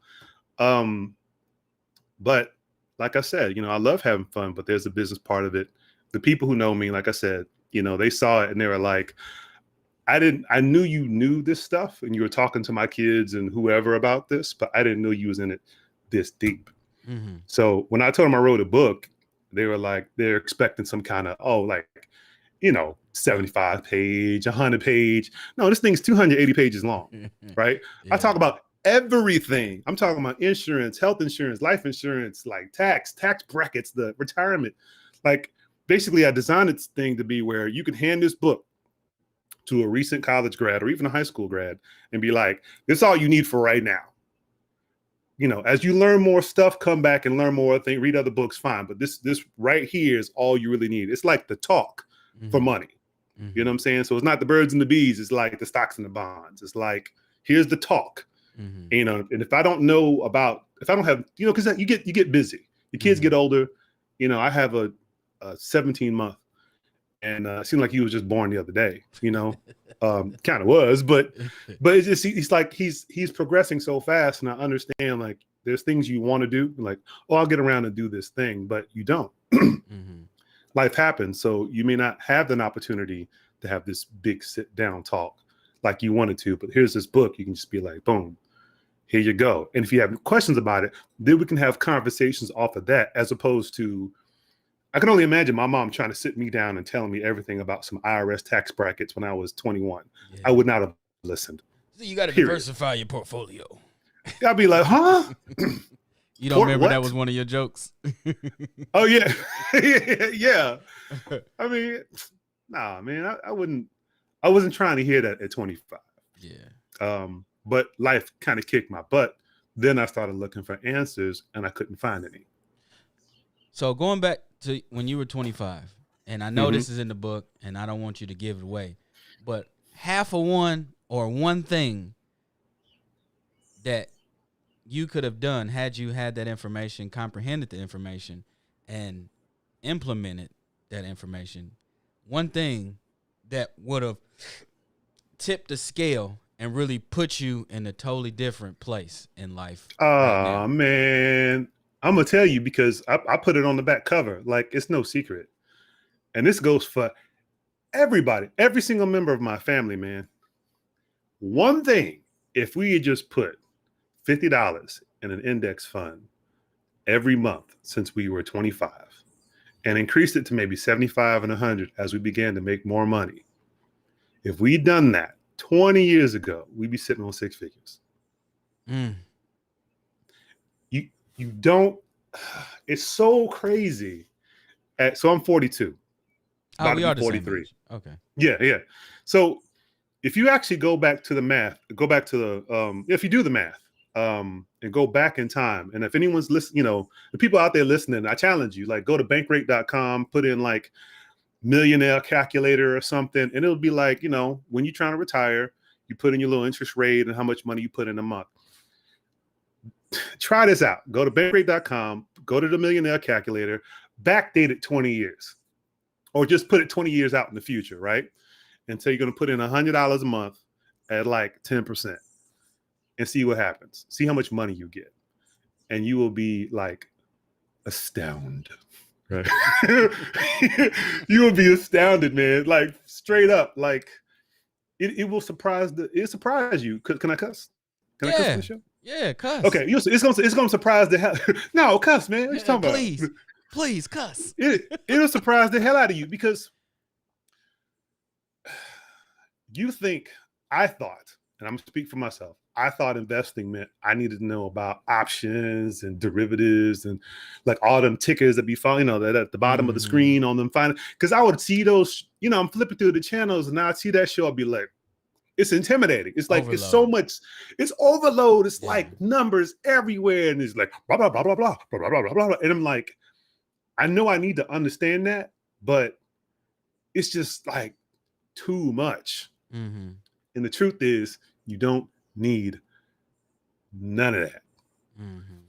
But like I said, I love having fun, but there's a business part of it. The people who know me, like I said, they saw it and they were like, I knew you knew this stuff and you were talking to my kids and whoever about this, but I didn't know you was in it this deep. So when I told them I wrote a book, they were like, they're expecting some kind of, 75 page, 100 page. No, this thing's 280 pages long, right? Yeah. I talk about everything. I'm talking about insurance, health insurance, life insurance, like tax brackets, the retirement. Like basically I designed this thing to be where you can hand this book to a recent college grad or even a high school grad and be like, this is all you need for right now. As you learn more stuff, come back and learn more things, read other books, fine. But this right here is all you really need. It's like the talk for money. You know what I'm saying? So it's not the birds and the bees. It's like the stocks and the bonds. It's like, here's the talk. And if I don't know about, if I don't have, because you get busy. Your kids get older. I have a 17-month, and it seemed like he was just born the other day. Kind of was, but it's just he's like he's progressing so fast, and I understand like there's things you want to do, like I'll get around and do this thing, but you don't. Life happens, so you may not have an opportunity to have this big sit down talk like you wanted to. But here's this book, you can just be like, boom. Here you go. And if you have questions about it, then we can have conversations off of that, as opposed to, I can only imagine my mom trying to sit me down and telling me everything about some IRS tax brackets when I was 21. Yeah. I would not have listened. So you got to Period. diversify your portfolio. I'd be like, huh? You don't remember that was one of your jokes? Oh, yeah. Yeah. I mean, nah, man, I wasn't trying to hear that at 25. Yeah. But life kind of kicked my butt. Then I started looking for answers and I couldn't find any. So going back to when you were 25, and I know this is in the book and I don't want you to give it away, but half of one or one thing that you could have done had you had that information, comprehended the information, and implemented that information, one thing that would have tipped the scale and really put you in a totally different place in life. Oh, man. I'm going to tell you because I put it on the back cover. Like, it's no secret. And this goes for everybody, every single member of my family, man. One thing, if we had just put $50 in an index fund every month since we were 25 and increased it to maybe 75 and 100 as we began to make more money. If we'd done that 20 years ago, we'd be sitting on six figures. You don't, it's so crazy. So I'm 42. Oh, we are the 43. same age. Okay. Yeah. So if you actually go back to the math, if you do the math, and go back in time, and if anyone's listening, the people out there listening, I challenge you, like, go to bankrate.com, put in like millionaire calculator or something, and it'll be like, when you're trying to retire, you put in your little interest rate and how much money you put in a month. Try this out. Go to bankrate.com, go to the millionaire calculator, backdate it 20 years, or just put it 20 years out in the future, right? And so you're going to put in $100 a month at like 10% and see what happens. See how much money you get. And you will be like astounded, right? You will be astounded, man. Like, straight up, like it will surprise you. Can I cuss? Can I cuss on the show? Yeah, cuss. Okay, it's gonna surprise the hell. No, cuss, man. What you talking about? Please, cuss. It'll surprise the hell out of you, because I thought, and I'm gonna speak for myself, I thought investing meant I needed to know about options and derivatives and like all them tickers that be found, that at the bottom of the screen on them. Because I would see those, I'm flipping through the channels and I'd see that show. I'd be like, it's intimidating. It's like, overload. It's so much, it's overload. It's like numbers everywhere. And it's like, blah, blah, blah, blah, blah, blah, blah, blah, blah, blah. And I'm like, I know I need to understand that, but it's just like too much. And the truth is, you don't need none of that.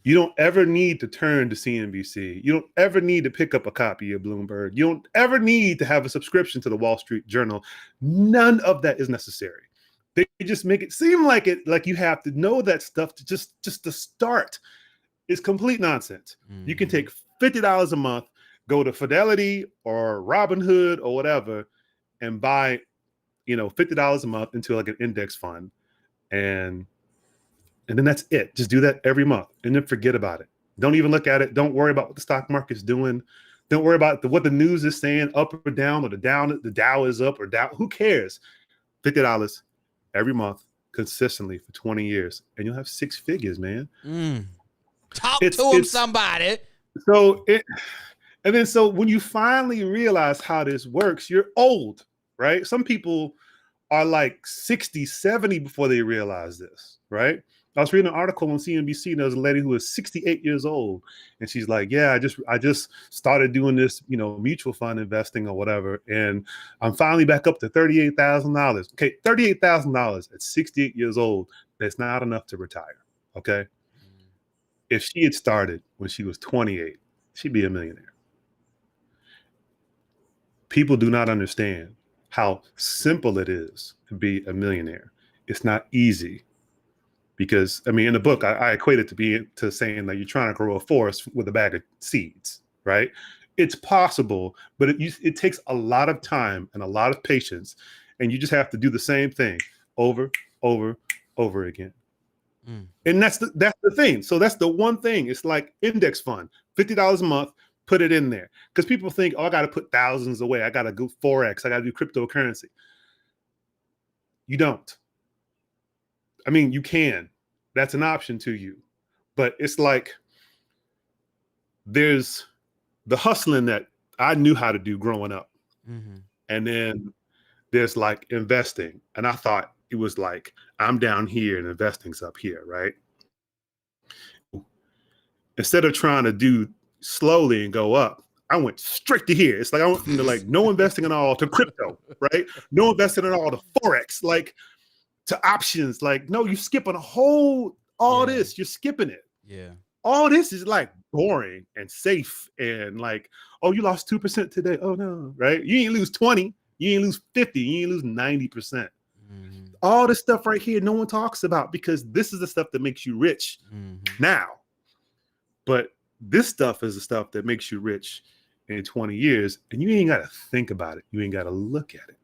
You don't ever need to turn to CNBC. You don't ever need to pick up a copy of Bloomberg. You don't ever need to have a subscription to the Wall Street Journal. None of that is necessary. They just make it seem like you have to know that stuff to just to start. It's complete nonsense. You can take $50 a month, go to Fidelity or Robinhood or whatever, and buy, $50 a month into like an index fund, and then that's it. Just do that every month, and then forget about it. Don't even look at it. Don't worry about what the stock market's doing. Don't worry about what the news is saying, up or down, or the Dow is up or down. Who cares? $50 every month consistently for 20 years, and you'll have six figures, man. Talk to him, somebody. So when you finally realize how this works, you're old, right? Some people are like 60, 70 before they realize this, right? I was reading an article on CNBC, and there was a lady who was 68 years old, and she's like, yeah, I just started doing this, mutual fund investing or whatever, and I'm finally back up to $38,000. Okay, $38,000 at 68 years old, that's not enough to retire, okay? If she had started when she was 28, she'd be a millionaire. People do not understand how simple it is to be a millionaire. It's not easy. Because, in the book, I equate it to saying that you're trying to grow a forest with a bag of seeds, right? It's possible, but it takes a lot of time and a lot of patience, and you just have to do the same thing over again. And that's the thing. So that's the one thing. It's like index fund, $50 a month, put it in there. Because people think, oh, I got to put thousands away. I got to go Forex. I got to do cryptocurrency. You don't. I mean, you can. That's an option to you. But it's like there's the hustling that I knew how to do growing up. And then there's like investing. And I thought it was like, I'm down here and investing's up here, right? Instead of trying to do slowly and go up, I went straight to here. It's like I went from like no investing at all to crypto, right? No investing at all to Forex, like to options. Like, no, you're skipping all this. You're skipping it. Yeah. All this is like boring and safe and like, oh, you lost 2% today. Oh no, right? You ain't lose 20. You ain't lose 50. You ain't lose 90%. All this stuff right here, no one talks about because this is the stuff that makes you rich now. But this stuff is the stuff that makes you rich in 20 years, and you ain't got to think about it. You ain't got to look at it.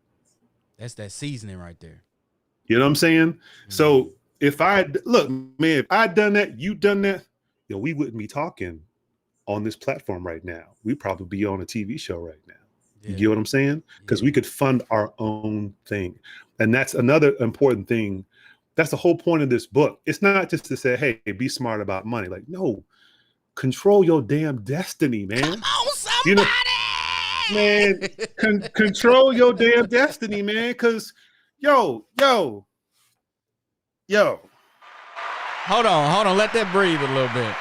That's that seasoning right there. You know what I'm saying? So if I'd done that, you done that, we wouldn't be talking on this platform right now. We'd probably be on a TV show right now. You get what I'm saying? Because we could fund our own thing. And that's another important thing. That's the whole point of this book. It's not just to say, hey, be smart about money. Like, no, control your damn destiny, man. Come on, somebody! Man, control your damn destiny, man. Because, yo. Hold on. Let that breathe a little bit.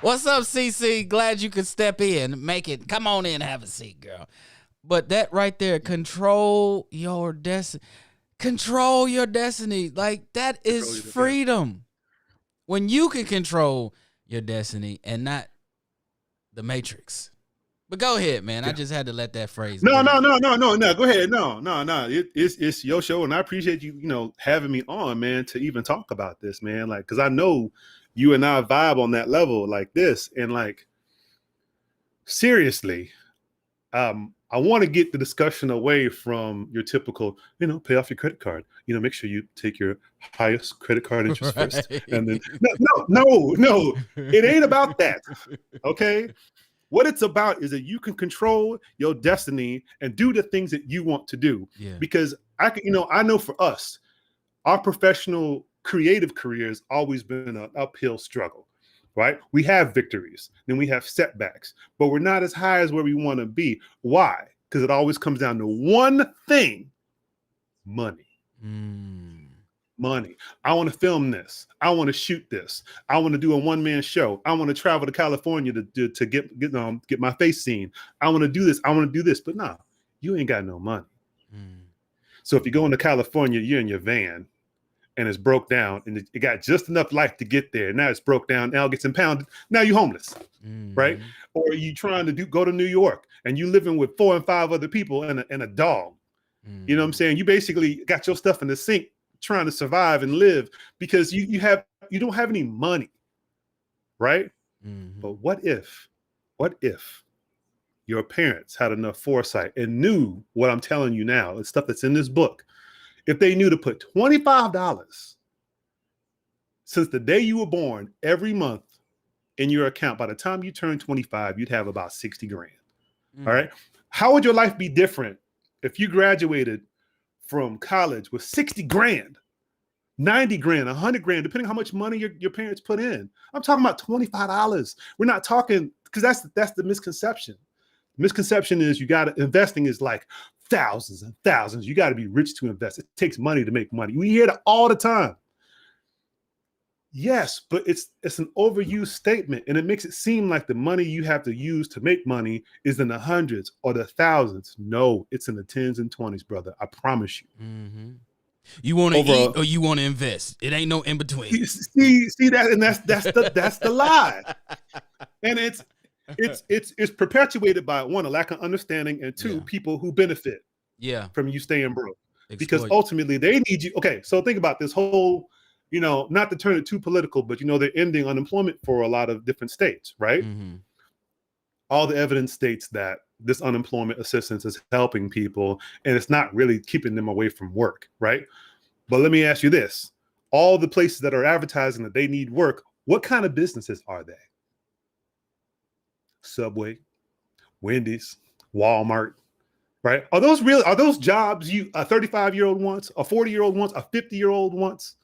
What's up, CC? Glad you could step in. Make it. Come on in, have a seat, girl. But that right there, control your destiny. Control your destiny. Like, that is freedom. When you can control your destiny and not the Matrix. But go ahead, man. I just had to let that phrase. No. Go ahead. No. It's your show, and I appreciate you, having me on, man, to even talk about this, man. Like, because I know you and I vibe on that level like this, and like, seriously, I want to get the discussion away from your typical, pay off your credit card. Make sure you take your highest credit card interest first, and then no, it ain't about that. Okay. What it's about is that you can control your destiny and do the things that you want to do. Yeah. Because I know for us, our professional creative careers always been an uphill struggle, right? We have victories, then we have setbacks, but we're not as high as where we want to be. Why? Because it always comes down to one thing: money. Money. I want to film this. I want to shoot this. I want to do a one-man show. I want to travel to California to get my face seen. I want to do this. I want to do this. But no, you ain't got no money. So if you go into California, you're in your van and it's broke down and it got just enough life to get there. Now it's broke down. Now it gets impounded. Now you're homeless, right? Or you trying to go to New York and you living with 4 and 5 other people and a dog. You know what I'm saying? You basically got your stuff in the sink, trying to survive and live because you don't have any money, right? But what if your parents had enough foresight and knew what I'm telling you now, the stuff that's in this book, if they knew to put $25 since the day you were born every month in your account, by the time you turn 25, you'd have about 60 grand. All right. How would your life be different if you graduated from college with 60 grand, 90 grand, 100 grand, depending how much money your parents put in? I'm talking about $25. We're not talking, because that's the misconception. The misconception is investing is like thousands and thousands. You got to be rich to invest. It takes money to make money. We hear that all the time. Yes, but it's an overused statement, and it makes it seem like the money you have to use to make money is in the hundreds or the thousands. No, it's in the 10s and 20s, brother. I promise you. You want to eat or you want to invest? It ain't no in between. See that, and that's the lie. And it's perpetuated by, one, a lack of understanding, and two, people who benefit from you staying broke. Because ultimately they need you. Okay, so think about this whole, not to turn it too political, but they're ending unemployment for a lot of different states, right? All the evidence states that this unemployment assistance is helping people and it's not really keeping them away from work, right? But let me ask you this. All the places that are advertising that they need work, what kind of businesses are they? Subway, Wendy's, Walmart, right? Are those real? Are those jobs a 35-year-old wants, a 40-year-old wants, a 50-year-old wants?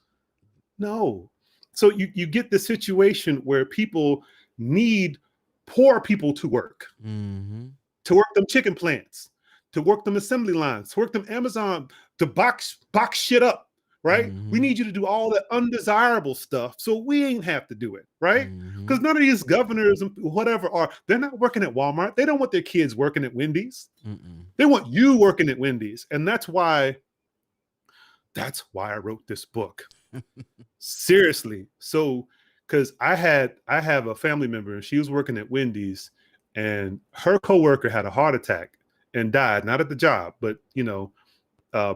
No. So you get the situation where people need poor people to work them chicken plants, to work them assembly lines, to work them Amazon, to box shit up, right? We need you to do all the undesirable stuff so we ain't have to do it, right? Because none of these governors and whatever they're not working at Walmart. They don't want their kids working at Wendy's. They want you working at Wendy's. And that's why I wrote this book. Seriously. So, because I have a family member and she was working at Wendy's and her coworker had a heart attack and died, not at the job, but,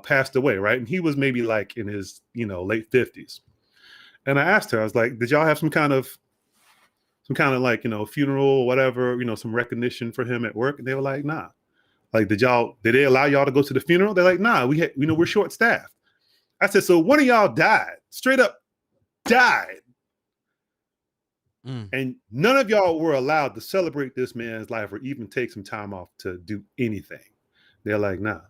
passed away, right? And he was maybe like in his, late 50s. And I asked her, I was like, did y'all have some kind of like, funeral or whatever, some recognition for him at work? And they were like, nah. Like, did they allow y'all to go to the funeral? They're like, nah, we're short staffed. I said, so one of y'all died, straight up died. And none of y'all were allowed to celebrate this man's life or even take some time off to do anything. They're like, nah.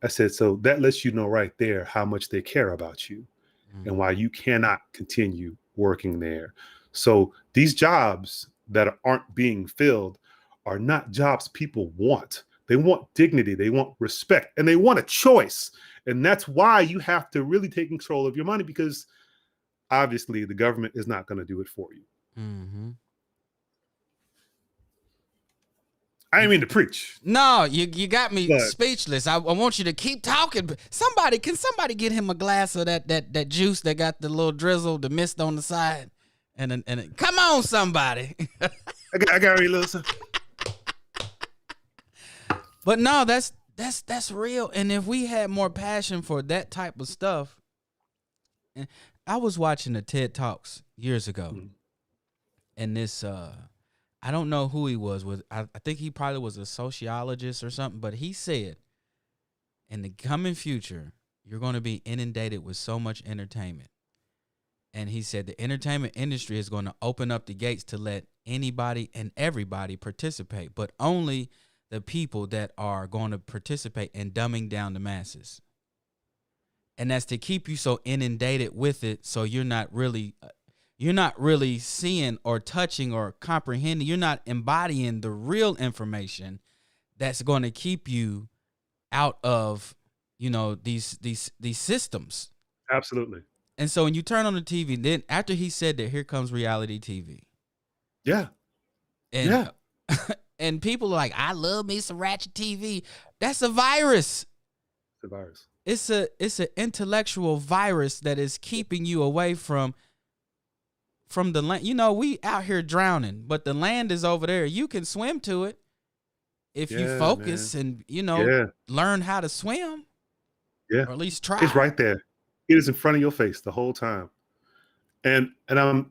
I said, so that lets you know right there how much they care about you and why you cannot continue working there. So these jobs that aren't being filled are not jobs people want. They want dignity, they want respect, and they want a choice. And that's why you have to really take control of your money, because obviously the government is not going to do it for you. I didn't mean to preach. No, you got me speechless. I want you to keep talking. Can somebody get him a glass of that juice that got the little drizzle, the mist on the side? And come on, somebody. I got a little something. But no, that's real. And if we had more passion for that type of stuff, I was watching the TED Talks years ago, and this I don't know who he was. I think he probably was a sociologist or something, but he said, in the coming future, you're going to be inundated with so much entertainment. And he said the entertainment industry is going to open up the gates to let anybody and everybody participate, but only the people that are going to participate in dumbing down the masses. And that's to keep you so inundated with it, so you're not really seeing or touching or comprehending. You're not embodying the real information that's going to keep you out of, these systems. Absolutely. And so when you turn on the TV, then after he said that, here comes reality TV. Yeah. And and people are like, I love me some ratchet TV. That's a virus. It's a virus. It's an intellectual virus that is keeping you away from the land. We out here drowning, but the land is over there. You can swim to it if you focus, man. And learn how to swim. Yeah. Or at least try. It's right there. It is in front of your face the whole time. And I'm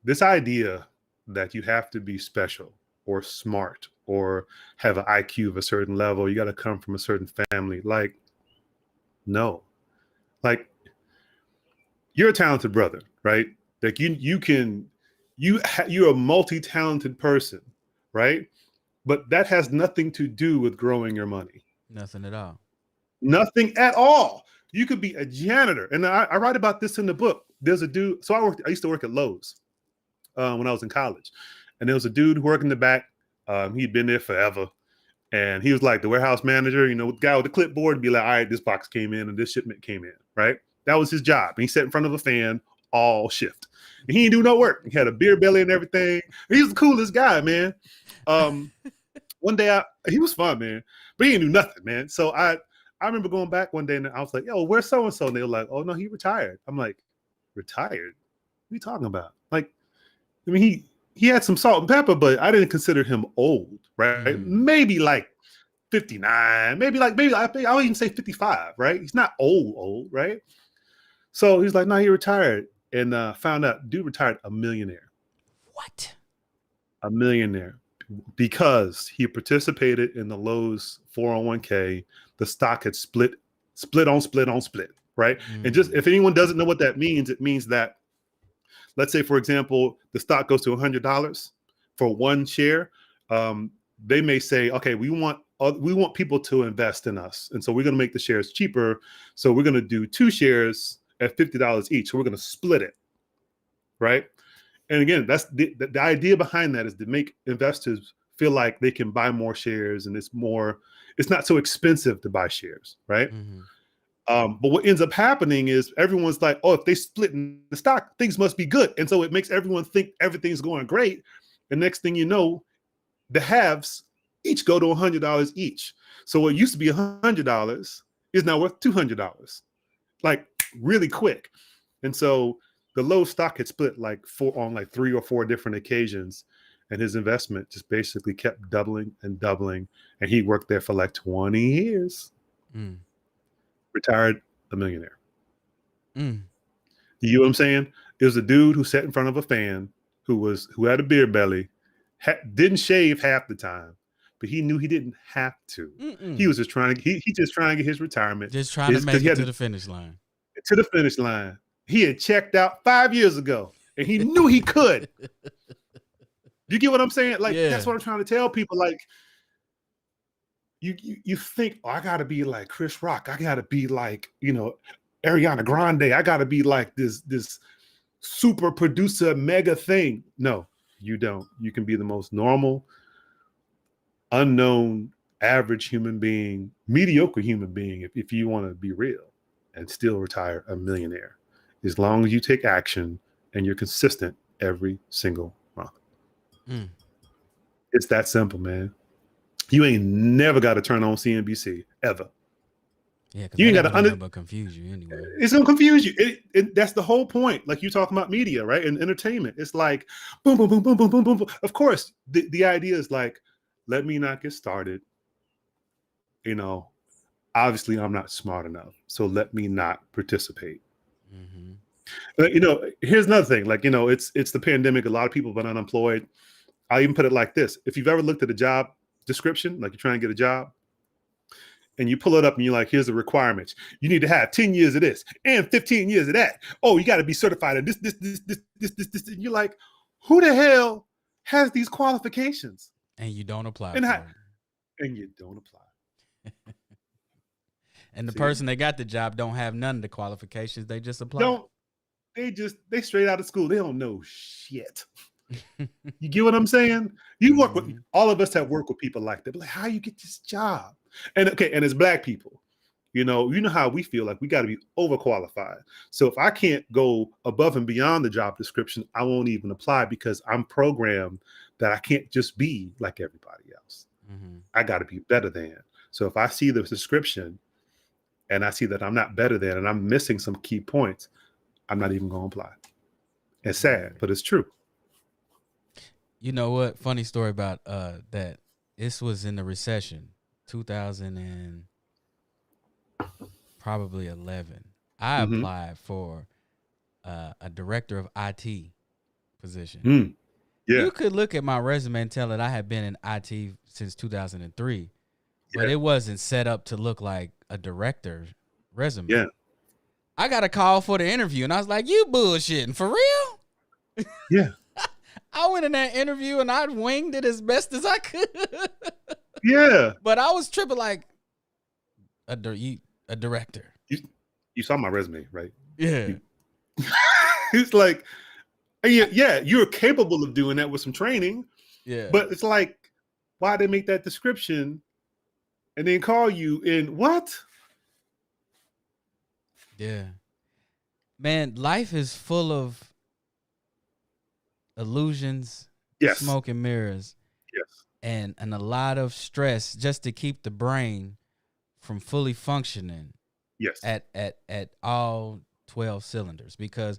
this idea that you have to be special or smart or have an IQ of a certain level, you got to come from a certain family. Like, no. Like, you're a talented brother, right? Like you're a multi-talented person, right? But that has nothing to do with growing your money. Nothing at all. Nothing at all. You could be a janitor. And I write about this in the book. There's a dude. So I used to work at Lowe's when I was in college. And there was a dude who worked in the back. He'd been there forever. And he was like the warehouse manager, the guy with the clipboard, and be like, all right, this box came in and this shipment came in, right? That was his job. And he sat in front of a fan all shift. And he didn't do no work. He had a beer belly and everything. He was the coolest guy, man. One day he was fun, man. But he didn't do nothing, man. So I remember going back one day and I was like, yo, where's so-and-so? And they were like, oh, no, he retired. I'm like, retired? What are you talking about? Like, I mean, he had some salt and pepper, but I didn't consider him old, right? Maybe like 59, maybe I would even say 55, right? He's not old, right? So he's like, no, he retired. And found out dude retired a millionaire. What? A millionaire. Because he participated in the Lowe's 401k the stock had split on split on split, right? And just if anyone doesn't know what that means, it means that, let's say, for example, the stock goes to $100 for one share. They may say, okay, we want people to invest in us, and so we're going to make the shares cheaper. So we're going to do 2 shares at $50 each. So we're going to split it, right? And again, that's the idea behind that, is to make investors feel like they can buy more shares, and it's not so expensive to buy shares, right? But what ends up happening is everyone's like, oh, if they split in the stock, things must be good. And so it makes everyone think everything's going great. And next thing you know, the halves each go to $100 each. So what used to be $100 is now worth $200, like really quick. And so the low stock had split on 3 or 4 different occasions. And his investment just basically kept doubling and doubling. And he worked there for like 20 years. Retired a millionaire. You know what I'm saying? It was a dude who sat in front of a fan, who had a beer belly, didn't shave half the time, but he knew he didn't have to. He was just trying to get his retirement. Just trying to make it to the finish line. To the finish line. He had checked out 5 years ago, and he knew he could. You get what I'm saying? Like, that's what I'm trying to tell people. Like, you think, oh, I got to be like Chris Rock. I got to be like, Ariana Grande. I got to be like this super producer mega thing. No, you don't. You can be the most normal, unknown, average human being, mediocre human being, if you want to be real, and still retire a millionaire, as long as you take action and you're consistent every single month. It's that simple, man. You ain't never got to turn on CNBC ever. Yeah, you ain't got to confuse you anyway. It's gonna confuse you. That's the whole point. Like, you talking about media, right? And entertainment. It's like boom, boom, boom, boom, boom, boom, boom, boom. Of course, the idea is like, let me not get started. Obviously I'm not smart enough, so let me not participate. Here's another thing. Like, it's the pandemic. A lot of people have been unemployed. I'll even put it like this. If you've ever looked at a job description, like you're trying to get a job, and you pull it up and you're like, here's the requirements. You need to have 10 years of this and 15 years of that. Oh, you got to be certified in this. And you're like, who the hell has these qualifications? And you don't apply. And you don't apply. And the person that got the job don't have none of the qualifications. They just apply. They straight out of school. They don't know shit. You get what I'm saying? You work with, all of us have worked with people like that. But like, how you get this job? And as Black people, you know how we feel like we got to be overqualified. So if I can't go above and beyond the job description, I won't even apply, because I'm programmed that I can't just be like everybody else. I got to be better than. So if I see the description and I see that I'm not better than, and I'm missing some key points, I'm not even going to apply. It's sad, but it's true. You know what? Funny story about that. This was in the recession, 2000 and probably 11. I applied for a director of IT position. Yeah. You could look at my resume and tell that I had been in IT since 2003, but it wasn't set up to look like a director resume. Yeah. I got a call for the interview, and I was like, you bullshitting, for real? Yeah. I went in that interview, and I winged it as best as I could. Yeah. But I was tripping like a director. You saw my resume, right? Yeah. It's like, yeah, you're capable of doing that with some training. Yeah. But it's like, why they make that description and then call you in what? Yeah. Man, life is full of illusions, smoke and mirrors. Yes. And a lot of stress just to keep the brain from fully functioning. Yes. At all 12 cylinders. Because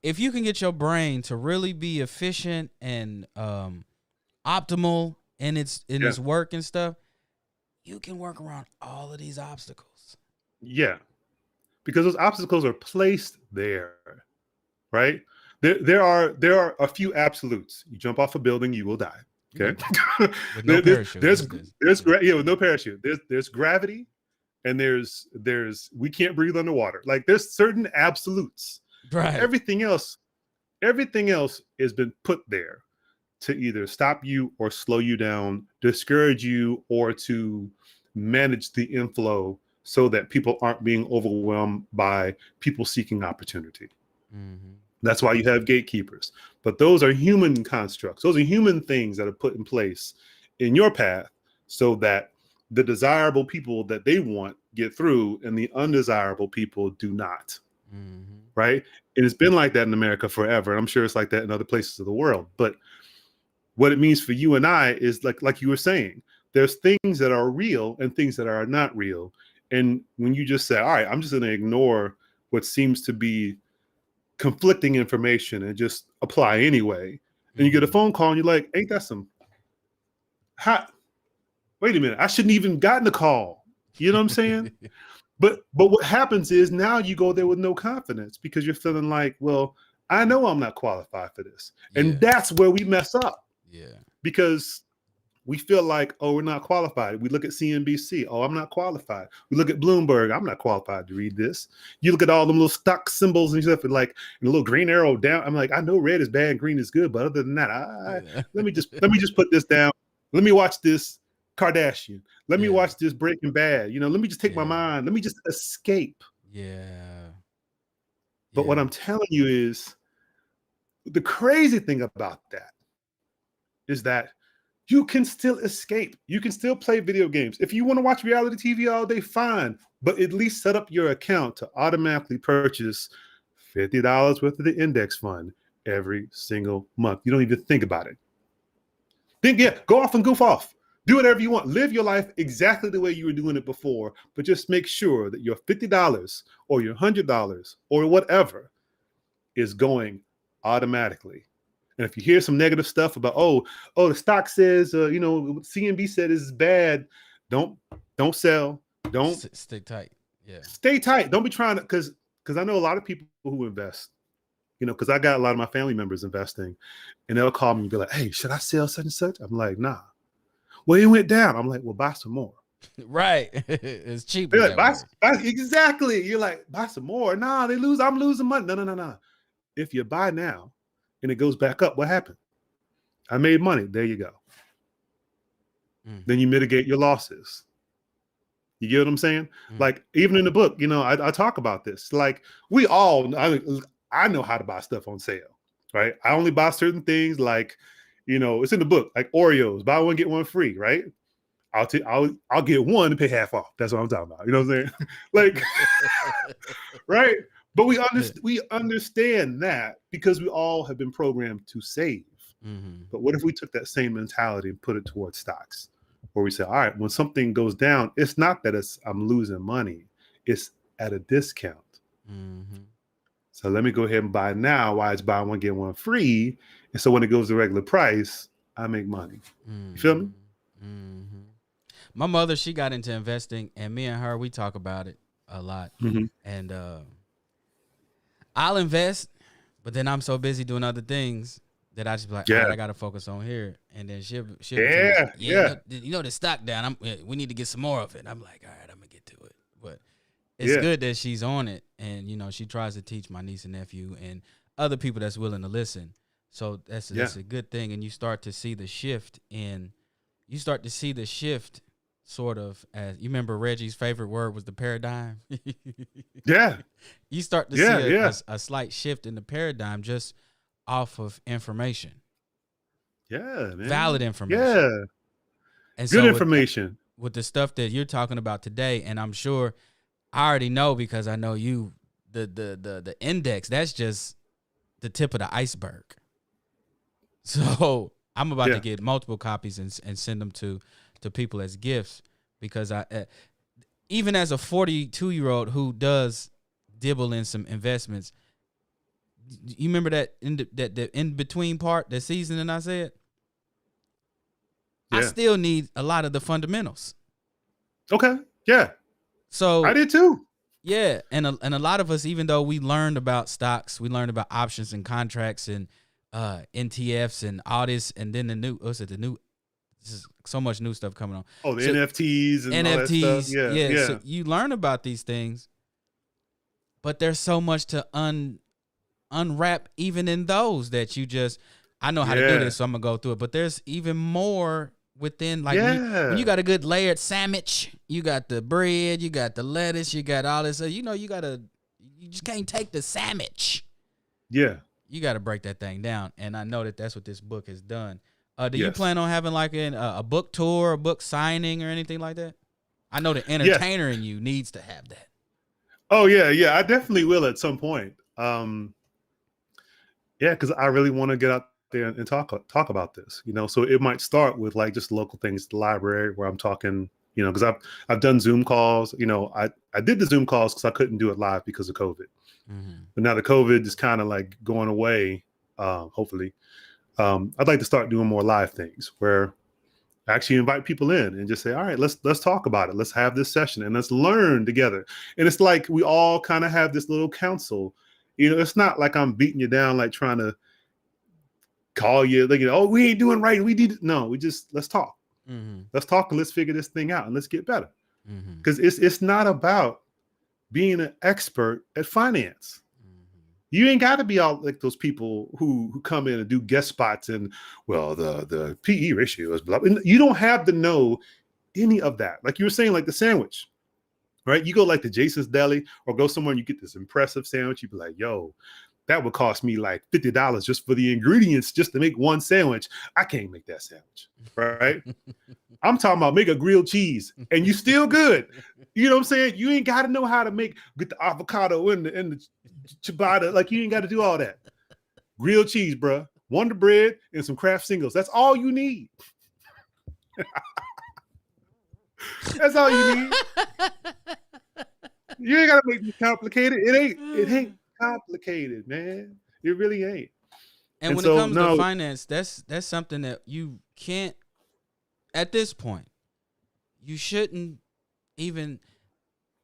if you can get your brain to really be efficient and optimal in its work and stuff, you can work around all of these obstacles. Yeah. Because those obstacles are placed there, right? There are a few absolutes. You jump off a building, you will die. Okay. With no parachute. With no parachute. There's gravity, and there's we can't breathe underwater. Like there's certain absolutes. Right. Everything else has been put there to either stop you or slow you down, discourage you, or to manage the inflow so that people aren't being overwhelmed by people seeking opportunity. Mm-hmm. That's why you have gatekeepers. But those are human constructs. Those are human things that are put in place in your path so that the desirable people that they want get through and the undesirable people do not. Mm-hmm. Right? And it's been like that in America forever. And I'm sure it's like that in other places of the world. But what it means for you and I is like you were saying, there's things that are real and things that are not real. And when you just say, all right, I'm just going to ignore what seems to be conflicting information and just apply anyway. And you get a phone call and you're like, ain't that some hot? Wait a minute. I shouldn't even gotten the call. You know what I'm saying? But what happens is now you go there with no confidence because you're feeling like, well, I know I'm not qualified for this. And that's where we mess up. Yeah. Because we feel like, oh, we're not qualified. We look at CNBC. Oh, I'm not qualified. We look at Bloomberg. I'm not qualified to read this. You look at all them little stock symbols and stuff, and like and a little green arrow down. I'm like, I know red is bad and green is good, but other than that, let me just put this down. Let me watch this Kardashian. Let me watch this Breaking Bad. You know, let me just take my mind. Let me just escape. Yeah. But what I'm telling you is the crazy thing about that is that you can still escape. You can still play video games. If you want to watch reality TV all day, fine. But at least set up your account to automatically purchase $50 worth of the index fund every single month. You don't even think about it. Go off and goof off. Do whatever you want. Live your life exactly the way you were doing it before, but just make sure that your $50 or your $100 or whatever is going automatically. And if you hear some negative stuff about, oh, the stock says, CNB said is bad, don't sell. Don't stay tight. Yeah. Stay tight. Don't be trying to, because I know a lot of people who invest, because I got a lot of my family members investing and they'll call me and be like, hey, should I sell such and such? I'm like, nah. Well, it went down. I'm like, well, buy some more. Right. It's cheap. Like, buy, exactly. You're like, buy some more. Nah, I'm losing money. No. If you buy now, and it goes back up, what happened? I made money. There you go. Then you mitigate your losses. You get what I'm saying? Like, even in the book, I talk about this. Like, I know how to buy stuff on sale, right? I only buy certain things like, it's in the book, like Oreos, buy one, get one free, right? I'll get one and pay half off. That's what I'm talking about. You know what I'm saying? Like, right? But we understand that because we all have been programmed to save. Mm-hmm. But what if we took that same mentality and put it towards stocks, where we say, all right, when something goes down, it's not that I'm losing money, it's at a discount. Mm-hmm. So let me go ahead and buy now. Why it's buy one get one free, and so when it goes to regular price, I make money. Mm-hmm. You feel me? Mm-hmm. My mother, she got into investing, and me and her, we talk about it a lot, and I'll invest, but then I'm so busy doing other things that I just be like, all right, I got to focus on here. And then she'll the stock down. We need to get some more of it. And I'm like, all right, I'm going to get to it. But it's good that she's on it. And, she tries to teach my niece and nephew and other people that's willing to listen. So that's a good thing. And you start to see the shift sort of, as you remember Reggie's favorite word was the paradigm. You start to see a slight shift in the paradigm just off of information. Yeah, man. Valid information. Yeah. And good information. With the stuff that you're talking about today, and I'm sure I already know because I know you, the index, that's just the tip of the iceberg. So I'm about to get multiple copies and send them to people as gifts, because even as a 42-year-old who does dibble in some investments, you remember that in between part, the seasoning I said? I still need a lot of the fundamentals. Okay. Yeah. So I did too. Yeah, and a lot of us, even though we learned about stocks, we learned about options and contracts and NTFs and all this, and then the new There's so much new stuff coming on. Oh, the So, NFTs and all that stuff. NFTs, Yeah. So you learn about these things, but there's so much to unwrap even in those that you just, I know how to do this, so I'm gonna go through it. But there's even more within, like when you got a good layered sandwich, you got the bread, you got the lettuce, you got all this. So you just can't take the sandwich. Yeah. You got to break that thing down, and I know that that's what this book has done. Do you Yes. plan on having like a book tour, a book signing, or anything like that? I know the entertainer in you needs to have that. Oh yeah. I definitely will at some point. Yeah, because I really want to get out there and talk about this. So it might start with like just local things, the library where I'm talking. Because I've done Zoom calls. I did the Zoom calls because I couldn't do it live because of COVID. Mm-hmm. But now the COVID is kind of like going away. Hopefully, I'd like to start doing more live things where I actually invite people in and just say, all right, let's talk about it. Let's have this session and let's learn together. And it's like we all kind of have this little council. It's not like I'm beating you down, like trying to call you, like, oh, we ain't doing right. No, let's talk. Mm-hmm. Let's talk and let's figure this thing out and let's get better. Mm-hmm. Because it's not about being an expert at finance. You ain't got to be all like those people who come in and do guest spots and, well, the PE ratio is blah. You don't have to know any of that. Like you were saying, like the sandwich, right? You go like to Jason's Deli or go somewhere and you get this impressive sandwich. You be like, yo, that would cost me like $50 just for the ingredients just to make one sandwich. I can't make that sandwich, right? I'm talking about make a grilled cheese and you still good. You know what I'm saying? You ain't got to know how to get the avocado and the ciabatta. Like you ain't got to do all that. Grilled cheese, bro. Wonder bread and some Kraft singles. That's all you need. That's all you need. You ain't got to make it complicated. It ain't complicated, man. It really ain't. And when it comes to finance, that's something that you can't, at this point, you shouldn't even,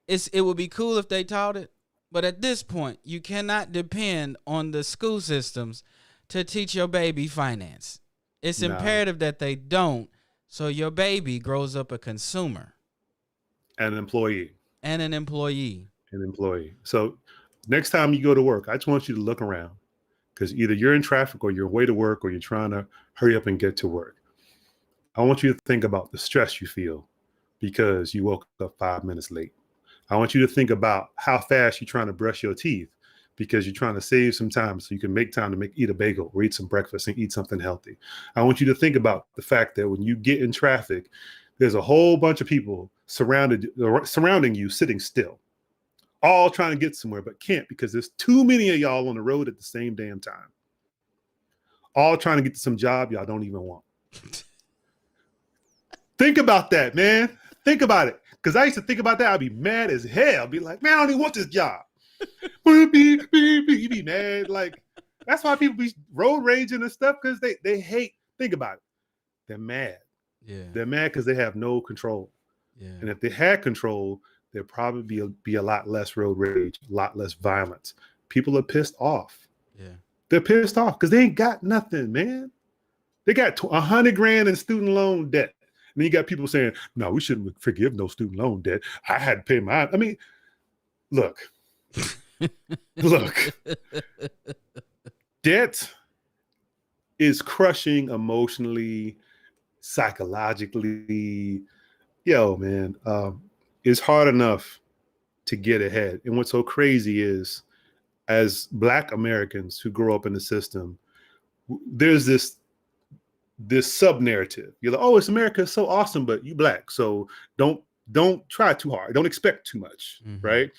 it would be cool if they taught it, but at this point, you cannot depend on the school systems to teach your baby finance. It's imperative that they don't, so your baby grows up a consumer. An employee. And an employee. So next time you go to work, I just want you to look around because either you're in traffic or you're way to work or you're trying to hurry up and get to work. I want you to think about the stress you feel because you woke up 5 minutes late. I want you to think about how fast you're trying to brush your teeth because you're trying to save some time so you can make time to eat a bagel or eat some breakfast and eat something healthy. I want you to think about the fact that when you get in traffic, there's a whole bunch of people surrounding you sitting still, all trying to get somewhere, but can't because there's too many of y'all on the road at the same damn time. All trying to get to some job y'all don't even want. Think about that, man. Think about it. Because I used to think about that. I'd be mad as hell. I'd be like, man, I don't even want this job. You be mad. Like, that's why people be road raging and stuff because they hate. Think about it. They're mad. Yeah. They're mad because they have no control. Yeah. And if they had control, there'd probably be a lot less road rage, a lot less violence. People are pissed off. Yeah. They're pissed off because they ain't got nothing, man. They got $100,000 in student loan debt. And then you got people saying, no, we shouldn't forgive no student loan debt. I had to pay mine. I mean, look. Debt is crushing emotionally, psychologically. Yo, man, it's hard enough to get ahead. And what's so crazy is, as Black Americans who grow up in the system, there's this sub-narrative. You're like, oh, it's America, it's so awesome, but you Black, so don't try too hard. Don't expect too much, right?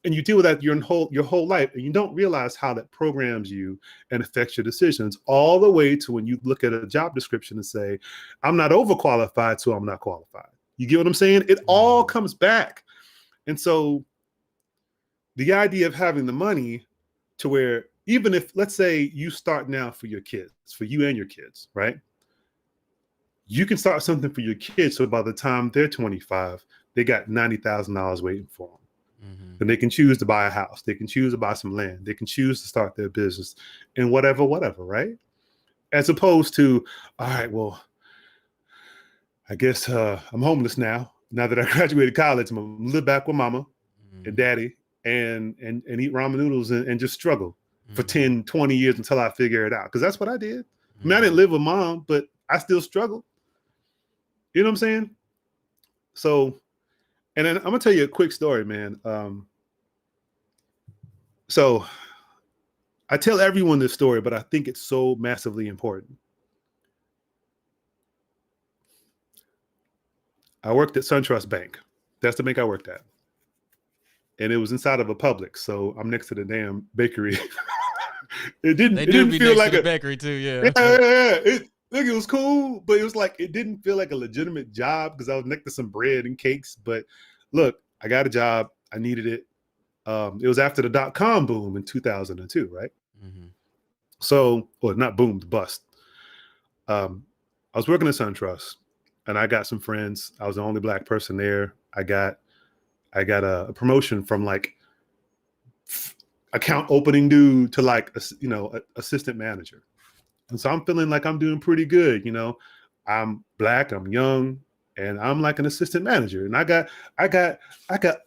And you deal with that your whole life, and you don't realize how that programs you and affects your decisions all the way to when you look at a job description and say, I'm not overqualified, so I'm not qualified. You get what I'm saying? It all comes back. And so the idea of having the money to where, even if, let's say you start now for your kids, for you and your kids, right? You can start something for your kids. So by the time they're 25, they got $90,000 waiting for them. And they can choose to buy a house. They can choose to buy some land. They can choose to start their business and whatever, right? As opposed to, all right, well, I guess I'm homeless now. Now that I graduated college, I'm gonna live back with mama and daddy and eat ramen noodles and just struggle for 10, 20 years until I figure it out. Because that's what I did. I mean, I didn't live with mom, but I still struggled. You know what I'm saying? So, and then I'm gonna tell you a quick story, man. So I tell everyone this story, but I think it's so massively important. I worked at SunTrust Bank. That's the bank I worked at. And it was inside of a Publix, so I'm next to the damn bakery. It didn't feel like a bakery too, yeah. It was cool, but it was like it didn't feel like a legitimate job because I was next to some bread and cakes. But look, I got a job. I needed it. It was after the .com boom in 2002, right? So, well, not boom, the bust. I was working at SunTrust, and I got some friends. I was the only black person there. I got a promotion from like account opening dude to like assistant manager, and so I'm feeling like I'm doing pretty good. I'm black, I'm young, and I'm like an assistant manager, and I got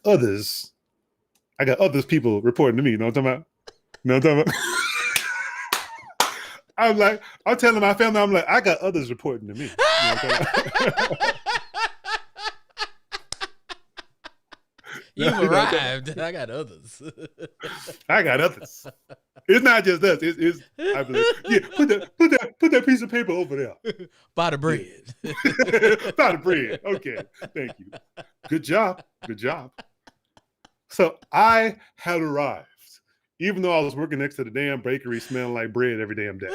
others. I got others people reporting to me. You know what I'm talking about? You know what I'm talking about? I'm telling my family, I'm like, I got others reporting to me. You know what I'm talking about? You've arrived. I got others. I got others. It's not just us. It's I believe. Yeah, put that piece of paper over there. Buy the bread. Buy the bread. Okay. Thank you. Good job. Good job. So I had arrived, even though I was working next to the damn bakery smelling like bread every damn day.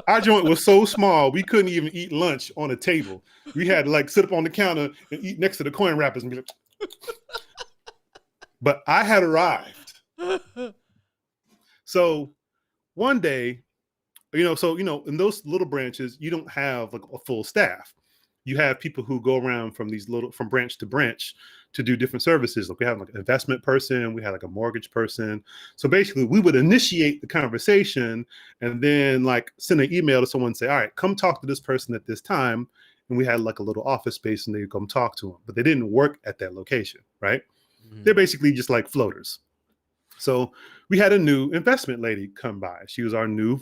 Our joint was so small, we couldn't even eat lunch on a table. We had to like sit up on the counter and eat next to the coin wrappers and be like, but I had arrived. So one day, in those little branches, you don't have like a full staff. You have people who go around from branch to branch to do different services. Like we have like an investment person, we had like a mortgage person. So basically we would initiate the conversation and then like send an email to someone and say, all right, come talk to this person at this time. And we had like a little office space and they would come talk to them, but they didn't work at that location, right? They're basically just like floaters. So we had a new investment lady come by. She was our new,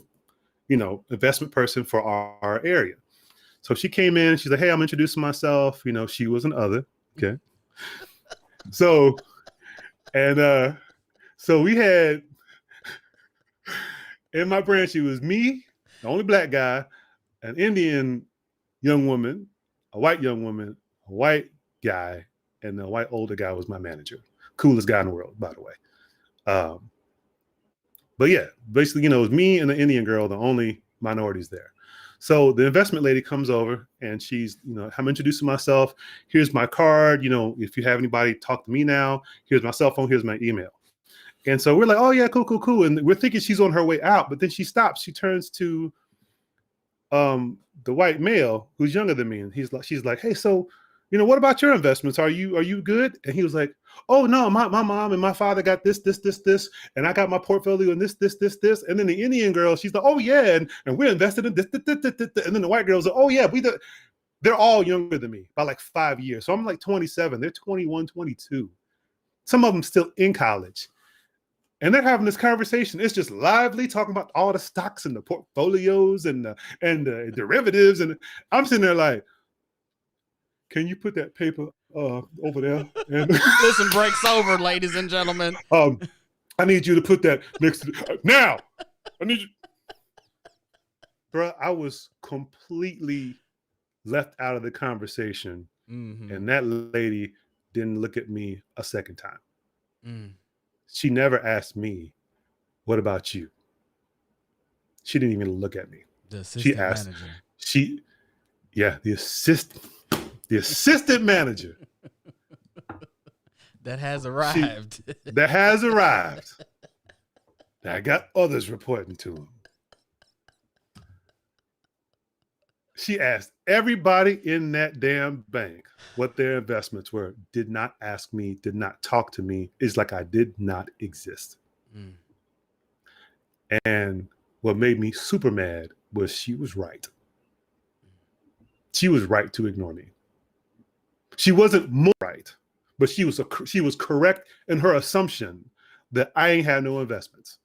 investment person for our area. So she came in, she's like, hey, I'm introducing myself. She was an other. Okay. So we had, in my branch, it was me, the only black guy, an Indian young woman, a white young woman, a white guy, and the white older guy was my manager. Coolest guy in the world, by the way. But yeah, basically, it was me and the Indian girl, the only minorities there. So the investment lady comes over and she's, I'm introducing myself. Here's my card. If you have anybody, talk to me now. Here's my cell phone. Here's my email. And so we're like, oh yeah, cool. And we're thinking she's on her way out, but then she stops. She turns to the white male who's younger than me. And she's like, hey, so, what about your investments? Are you good? And he was like, oh no, my mom and my father got this, and I got my portfolio in this. And then the Indian girl, she's like, oh yeah, and we're invested in this. And then the white girl's like, oh yeah, they're all younger than me by like 5 years. So I'm like 27, they're 21, 22. Some of them still in college. And they're having this conversation. It's just lively, talking about all the stocks and the portfolios and the derivatives. And I'm sitting there like, can you put that paper over there? And listen, break's over, ladies and gentlemen. I need you to put that next to now. I need you. Bro, I was completely left out of the conversation. And that lady didn't look at me a second time. She never asked me, what about you? She didn't even look at me. The assistant manager. The assistant manager. That has arrived. I got others reporting to him. She asked everybody in that damn bank what their investments were, did not ask me, did not talk to me. It's like I did not exist. And what made me super mad was she was right. she was right to ignore me. She wasn't more right, but she was correct in her assumption that I ain't had no investments.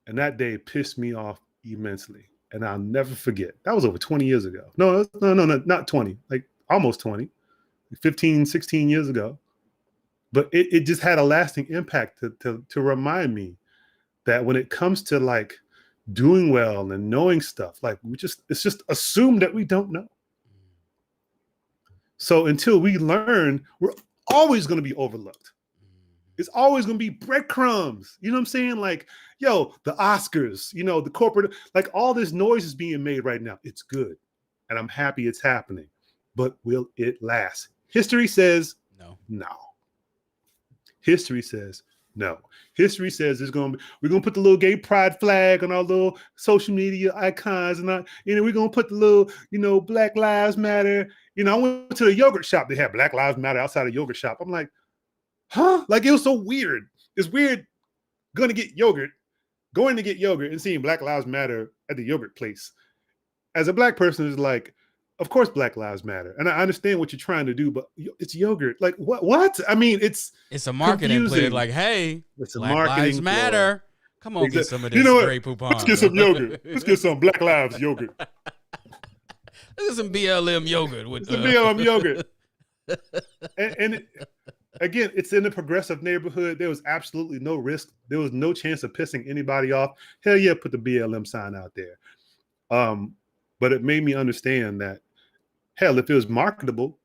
And that day pissed me off immensely. And I'll never forget. That was over 20 years ago. No, not 20, like almost 20, 15, 16 years ago. But it just had a lasting impact to remind me that when it comes to like doing well and knowing stuff, like it's just assumed that we don't know. So until we learn, we're always going to be overlooked. It's always going to be breadcrumbs. You know what I'm saying? Like, yo, the Oscars, you know, the corporate, like all this noise is being made right now. It's good. And I'm happy it's happening. But will it last? History says no. History says no. History says we're going to put the little gay pride flag on our little social media icons, and we're going to put the little, Black Lives Matter. I went to the yogurt shop. They had Black Lives Matter outside the yogurt shop. I'm like, huh? Like, it was so weird. It's weird going to get yogurt and seeing Black Lives Matter at the yogurt place. As a Black person, it's like, of course Black Lives Matter. And I understand what you're trying to do, but it's yogurt. Like, what? I mean, it's a marketing play. Like, hey, it's a Black Lives Matter. Come on, get some of this Grey Poupon. Let's get some yogurt. Let's get some Black Lives yogurt. Let's get some BLM yogurt. Some BLM yogurt. And again, it's in a progressive neighborhood. There was absolutely no risk. There was no chance of pissing anybody off. Hell yeah, put the BLM sign out there. But it made me understand that, hell, if it was marketable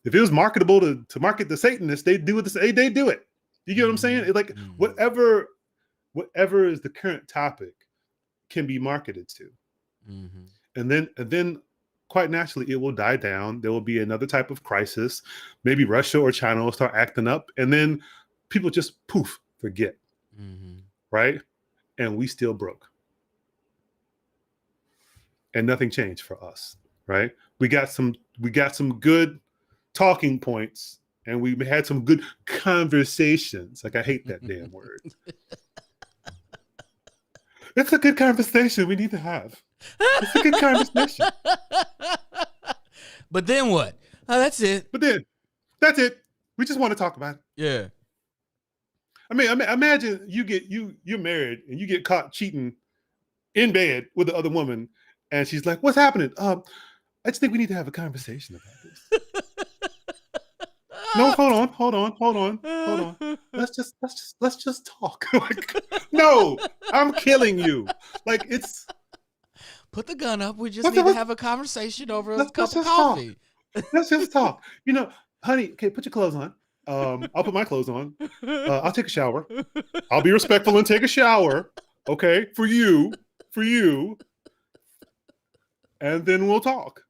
to market the Satanists, they do it. They do it. You get what I'm saying? It's like whatever is the current topic can be marketed to, and then quite naturally it will die down. There will be another type of crisis. Maybe Russia or China will start acting up, and then people just forget, right? And we still broke. And nothing changed for us, right? We got some good talking points, and we had some good conversations. Like, I hate that damn word. It's a good conversation we need to have. It's a good conversation. But then what? Oh, that's it. But then that's it. We just want to talk about it. Yeah. I mean, imagine you're married and you get caught cheating in bed with the other woman. And she's like, "What's happening? I just think we need to have a conversation about this." No, hold on. Let's just talk. Like, no, I'm killing you. Like, it's put the gun up. We just need to have a conversation over a cup of coffee. Let's just talk. Honey, okay, put your clothes on. I'll put my clothes on. I'll take a shower. I'll be respectful and take a shower. Okay, for you. And then we'll talk.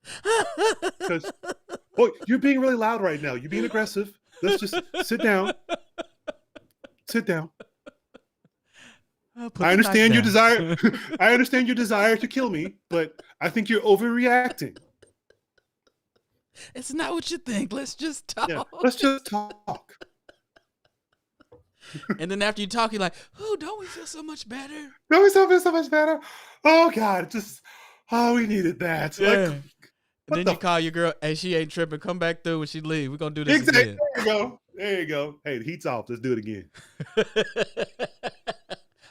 Because, you're being really loud right now. You're being aggressive. Let's just sit down. I understand your desire. I understand your desire to kill me, but I think you're overreacting. It's not what you think. Let's just talk. Yeah, let's just talk. And then after you talk, you're like, "Oh, don't we feel so much better? Don't we feel so much better? Oh God, we needed that." Yeah. Like, and then you call your girl, "Hey, she ain't tripping. Come back through when she leave. We're gonna do this again." There you go. Hey, the heat's off. Let's do it again.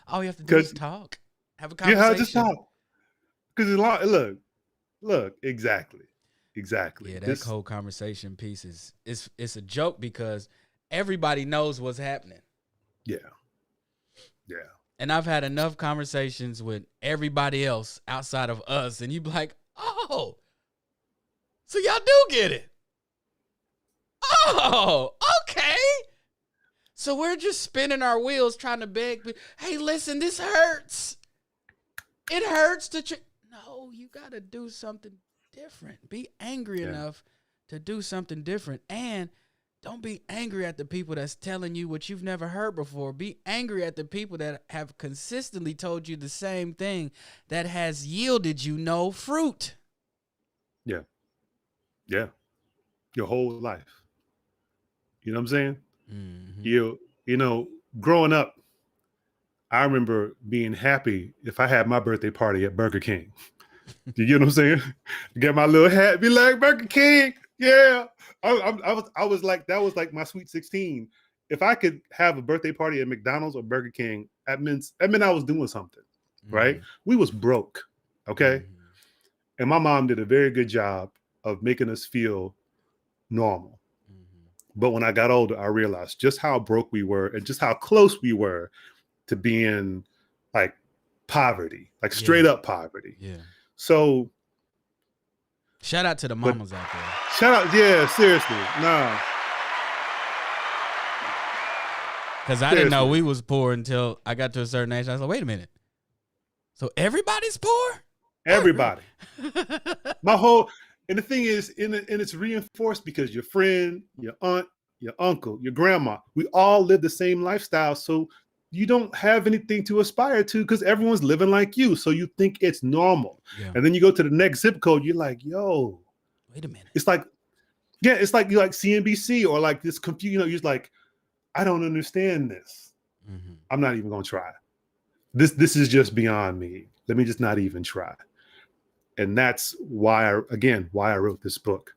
All you have to do is talk. Have a conversation. Yeah, just talk. Because look, exactly. Yeah, that whole conversation piece it's a joke because everybody knows what's happening. Yeah. And I've had enough conversations with everybody else outside of us, and you be like, "Oh, so y'all do get it. Oh, okay. So we're just spinning our wheels trying to beg, hey, listen, this hurts. It hurts to No, you got to do something different. Be angry enough to do something different. And don't be angry at the people that's telling you what you've never heard before. Be angry at the people that have consistently told you the same thing that has yielded you no fruit. Yeah. Your whole life. You know what I'm saying? Mm-hmm. Growing up, I remember being happy if I had my birthday party at Burger King. You get what I'm saying? Get my little hat, be like Burger King. Yeah. I was like, that was like my sweet 16. If I could have a birthday party at McDonald's or Burger King, that meant I was doing something, right? We was broke, okay? And my mom did a very good job of making us feel normal. But when I got older, I realized just how broke we were and just how close we were to being like poverty, like straight up poverty. Yeah. So shout out to the mamas out there. Shout out, yeah, seriously. Nah. Because I didn't know we was poor until I got to a certain age. I was like, wait a minute. So everybody's poor? Everybody. My whole, and the thing is, and it's reinforced because your friend, your aunt, your uncle, your grandma, we all live the same lifestyle. So you don't have anything to aspire to because everyone's living like you. So you think it's normal. Yeah. And then you go to the next zip code, you're like, yo. Wait a minute. It's like, yeah, it's like you like CNBC or like this confused, you're just like, I don't understand this. I'm not even gonna try. This is just beyond me. Let me just not even try. And that's why I wrote this book.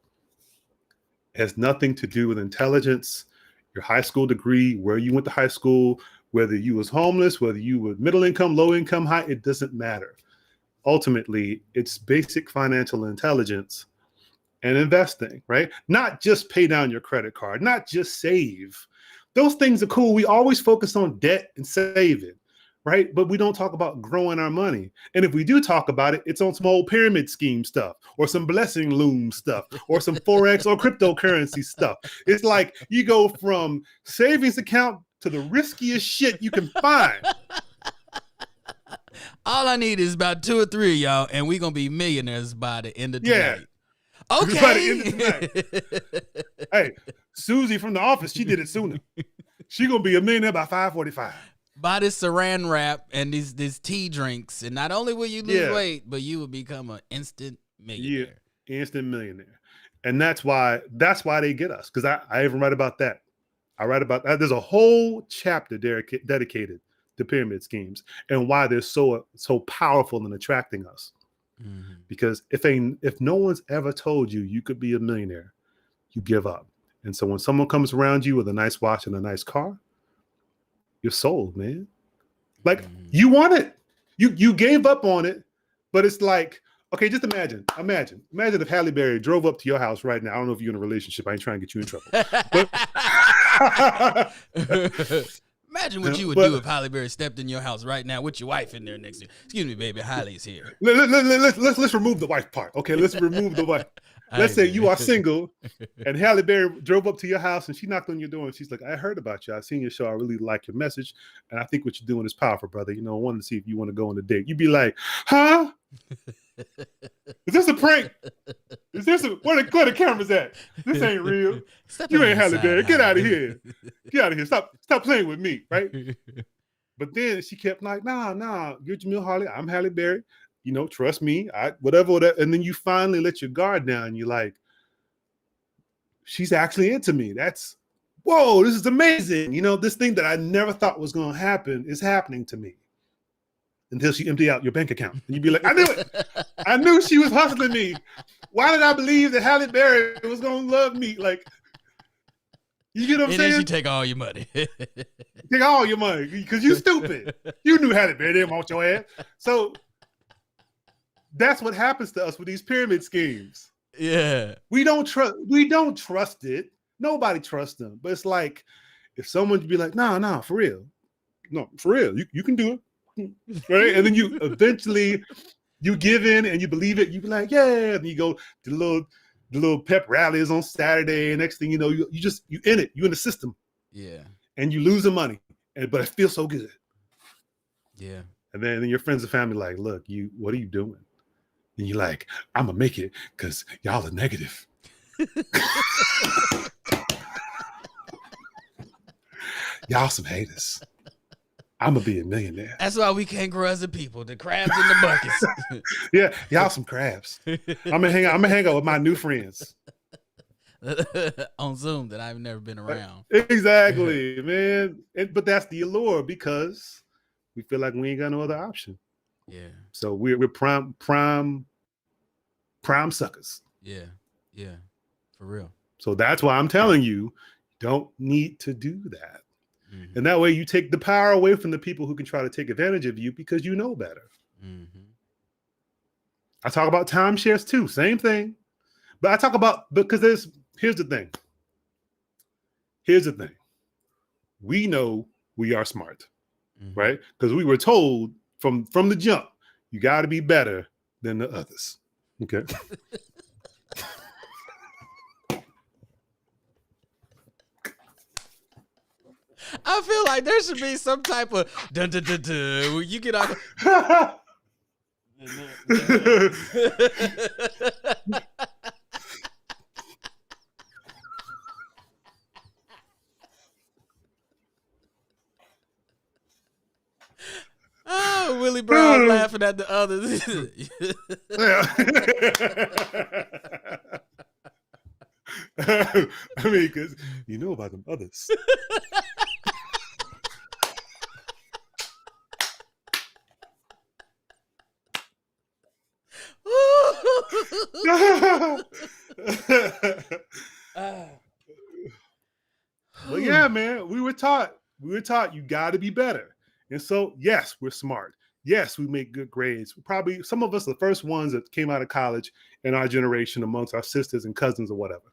It has nothing to do with intelligence, your high school degree, where you went to high school, whether you was homeless, whether you were middle income, low income, high, it doesn't matter. Ultimately, it's basic financial intelligence and investing, right? Not just pay down your credit card, not just save. Those things are cool. We always focus on debt and saving, right? But we don't talk about growing our money. And if we do talk about it, it's on some old pyramid scheme stuff or some blessing loom stuff or some Forex or cryptocurrency stuff. It's like you go from savings account to the riskiest shit you can find. All I need is about 2 or 3 of y'all, and we're going to be millionaires by the end of tonight. Okay. By the end of the night. Hey, Susie from The Office, she did it sooner. She going to be a millionaire by 5:45. Buy this saran wrap and these tea drinks, and not only will you lose weight, but you will become an instant millionaire. Yeah, instant millionaire. And that's why they get us, because I even write about that. I write about that. There's a whole chapter dedicated to pyramid schemes and why they're so powerful in attracting us. Because if no one's ever told you could be a millionaire, you give up. And so when someone comes around you with a nice watch and a nice car, you're sold, man. Like you want it. You gave up on it, but it's like, okay, just imagine if Halle Berry drove up to your house right now. I don't know if you're in a relationship. I ain't trying to get you in trouble. Imagine what you would do if Halle Berry stepped in your house right now with your wife in there next to you. Excuse me, baby, Halle's here. Let's remove the wife part. Okay, let's remove the wife. Let's say you are single and Halle Berry drove up to your house and she knocked on your door and she's like, I heard about you. I seen your show. I really like your message. And I think what you're doing is powerful, brother. I wanted to see if you want to go on a date. You'd be like, huh? Is this a prank? Is this where the camera's at? This ain't real. You ain't Halle Berry. Get out of here. Get out of here. Stop playing with me, right? But then she kept like, nah, you're Jamil Harley. I'm Halle Berry. Trust me. Whatever. And then you finally let your guard down. You're like, she's actually into me. Whoa, this is amazing. This thing that I never thought was going to happen is happening to me. Until she emptied out your bank account. And you'd be like, I knew it. I knew she was hustling me. Why did I believe that Halle Berry was going to love me? Like, you get what I'm saying? And then she take all your money. Take all your money because you stupid. You knew Halle Berry didn't want your ass. So that's what happens to us with these pyramid schemes. Yeah. We don't trust it. Nobody trusts them. But it's like, if someone would be like, nah, for real. No, for real. You can do it. Right, and then you eventually you give in and you believe it. You be like, yeah, and you go to the little pep rallies on Saturday, and next thing you know, you in it. You in the system, yeah, and you lose the money, but it feels so good, yeah. And then your friends and family like, look, what are you doing? And you're like, I'm gonna make it because y'all are negative. Y'all some haters. I'm gonna be a millionaire. That's why we can't grow as a people. The crabs in the buckets. Yeah, y'all some crabs. I'm gonna hang out with my new friends on Zoom that I've never been around. Exactly, man. But that's the allure because we feel like we ain't got no other option. Yeah. So we're prime prime suckers. Yeah. Yeah. For real. So that's why I'm telling you, don't need to do that. Mm-hmm. And that way you take the power away from the people who can try to take advantage of you because you know better. Mm-hmm. I talk about timeshares too, same thing. But I talk about, because here's the thing. Here's the thing. We know we are smart, right? Because we were told from the jump, you got to be better than the others. Okay. I feel like there should be some type of dun dun dun dun where you get out. Oh, Willie Brown laughing at the others. I mean, because you know about them others. But yeah, man, we were taught you got to be better. And so, yes, we're smart. Yes, we make good grades. Probably some of us, the first ones that came out of college in our generation amongst our sisters and cousins or whatever.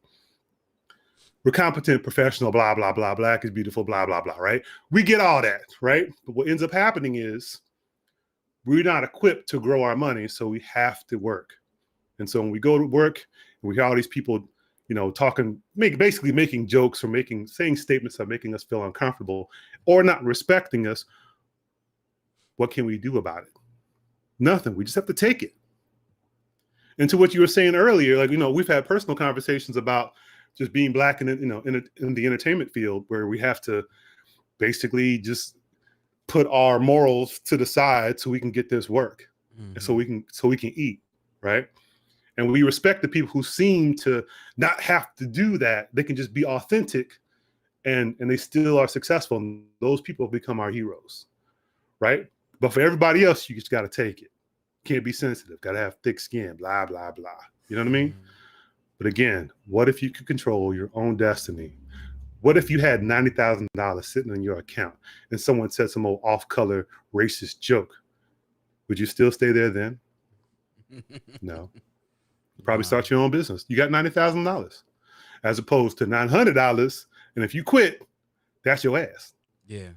We're competent, professional, blah, blah, blah, black is beautiful, blah, blah, blah, right? We get all that, right? But what ends up happening is we're not equipped to grow our money, so we have to work. And so when we go to work and we hear all these people, basically making jokes or saying statements that are making us feel uncomfortable or not respecting us, what can we do about it? Nothing. We just have to take it. And to what you were saying earlier, we've had personal conversations about just being black in the entertainment field, where we have to basically just put our morals to the side so we can get this work, and so we can eat, right? And we respect the people who seem to not have to do that. They can just be authentic, and they still are successful. And those people become our heroes, right? But for everybody else, you just got to take it. Can't be sensitive. Got to have thick skin. Blah blah blah. You know what I mean? But again, what if you could control your own destiny? What if you had $90,000 sitting in your account and someone said some old off-color racist joke? Would you still stay there then? No. You probably start your own business. You got $90,000 as opposed to $900. And if you quit, that's your ass. Yeah.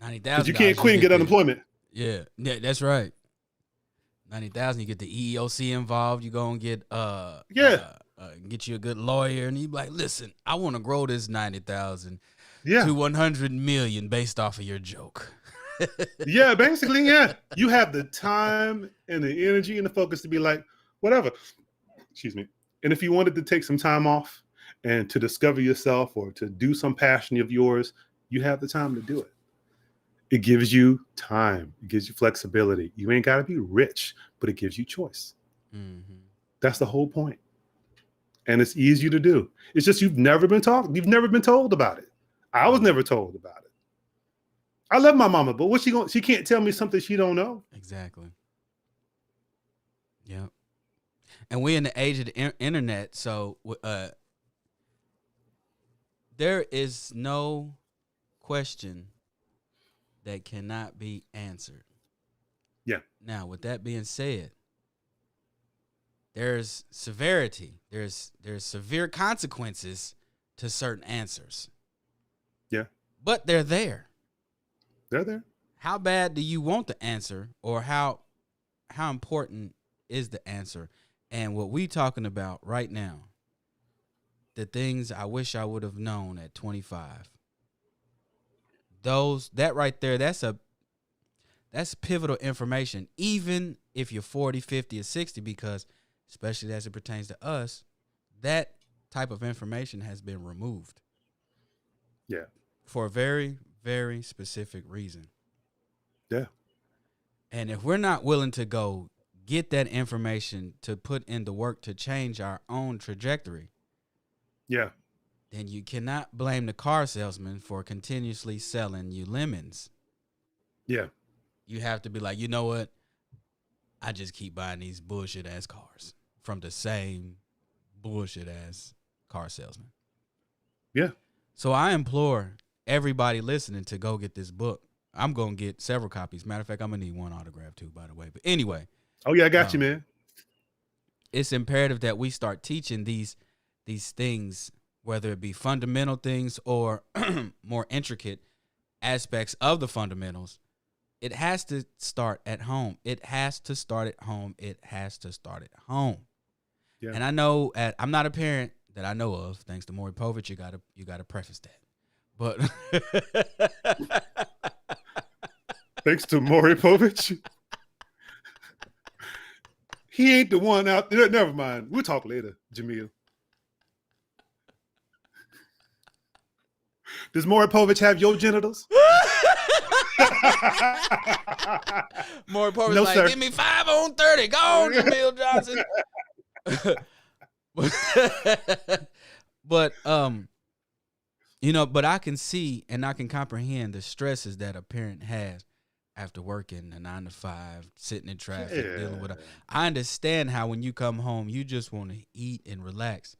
$90,000. Because you can't quit and get unemployment. Yeah, that's right. 90,000, you get the EEOC involved. You go and get get you a good lawyer, and you be like, listen, I want to grow this 90,000 to 100 million based off of your joke. Yeah, basically, yeah. You have the time and the energy and the focus to be like, whatever. Excuse me. And if you wanted to take some time off and to discover yourself or to do some passion of yours, you have the time to do it. It gives you time. It gives you flexibility. You ain't got to be rich, but it gives you choice. Mm-hmm. That's the whole point. And it's easy to do. It's just you've never been told about it. I was never told about it. I love my mama, but she can't tell me something she don't know. Exactly. Yeah. And we're in the age of the internet, so there is no question that cannot be answered. Yeah. Now, with that being said, there's severity. There's severe consequences to certain answers. Yeah. But they're there. They're there. How bad do you want the answer, or how important is the answer? And what we talking about right now, the things I wish I would have known at 25. That right there, that's pivotal information, even if you're 40, 50, or 60, because especially as it pertains to us, that type of information has been removed. Yeah. For a very, very specific reason. Yeah. And if we're not willing to go get that information to put in the work to change our own trajectory, yeah, then you cannot blame the car salesman for continuously selling you lemons. Yeah. You have to be like, you know what? I just keep buying these bullshit ass cars. from the same bullshit ass car salesman. Yeah. So I implore everybody listening to go get this book. I'm going to get several copies. Matter of fact, I'm going to need one autograph too, by the way. But anyway. Oh, yeah, I got you, man. It's imperative that we start teaching these things, whether it be fundamental things or more intricate aspects of the fundamentals. It has to start at home. It has to start at home. It has to start at home. Yeah. And I know I'm not a parent that I know of. Thanks to Maury Povich, you gotta preface that. But thanks to Maury Povich, he ain't the one out there. Never mind. We'll talk later, Jamil. Does Maury Povich have your genitals? Maury Povich no, like, sir. Give me 5 on 30. Go on, Jamil Johnson. But but I can see and I can comprehend the stresses that a parent has after working a 9 to 5, sitting in traffic, dealing with I understand how when you come home you just want to eat and relax,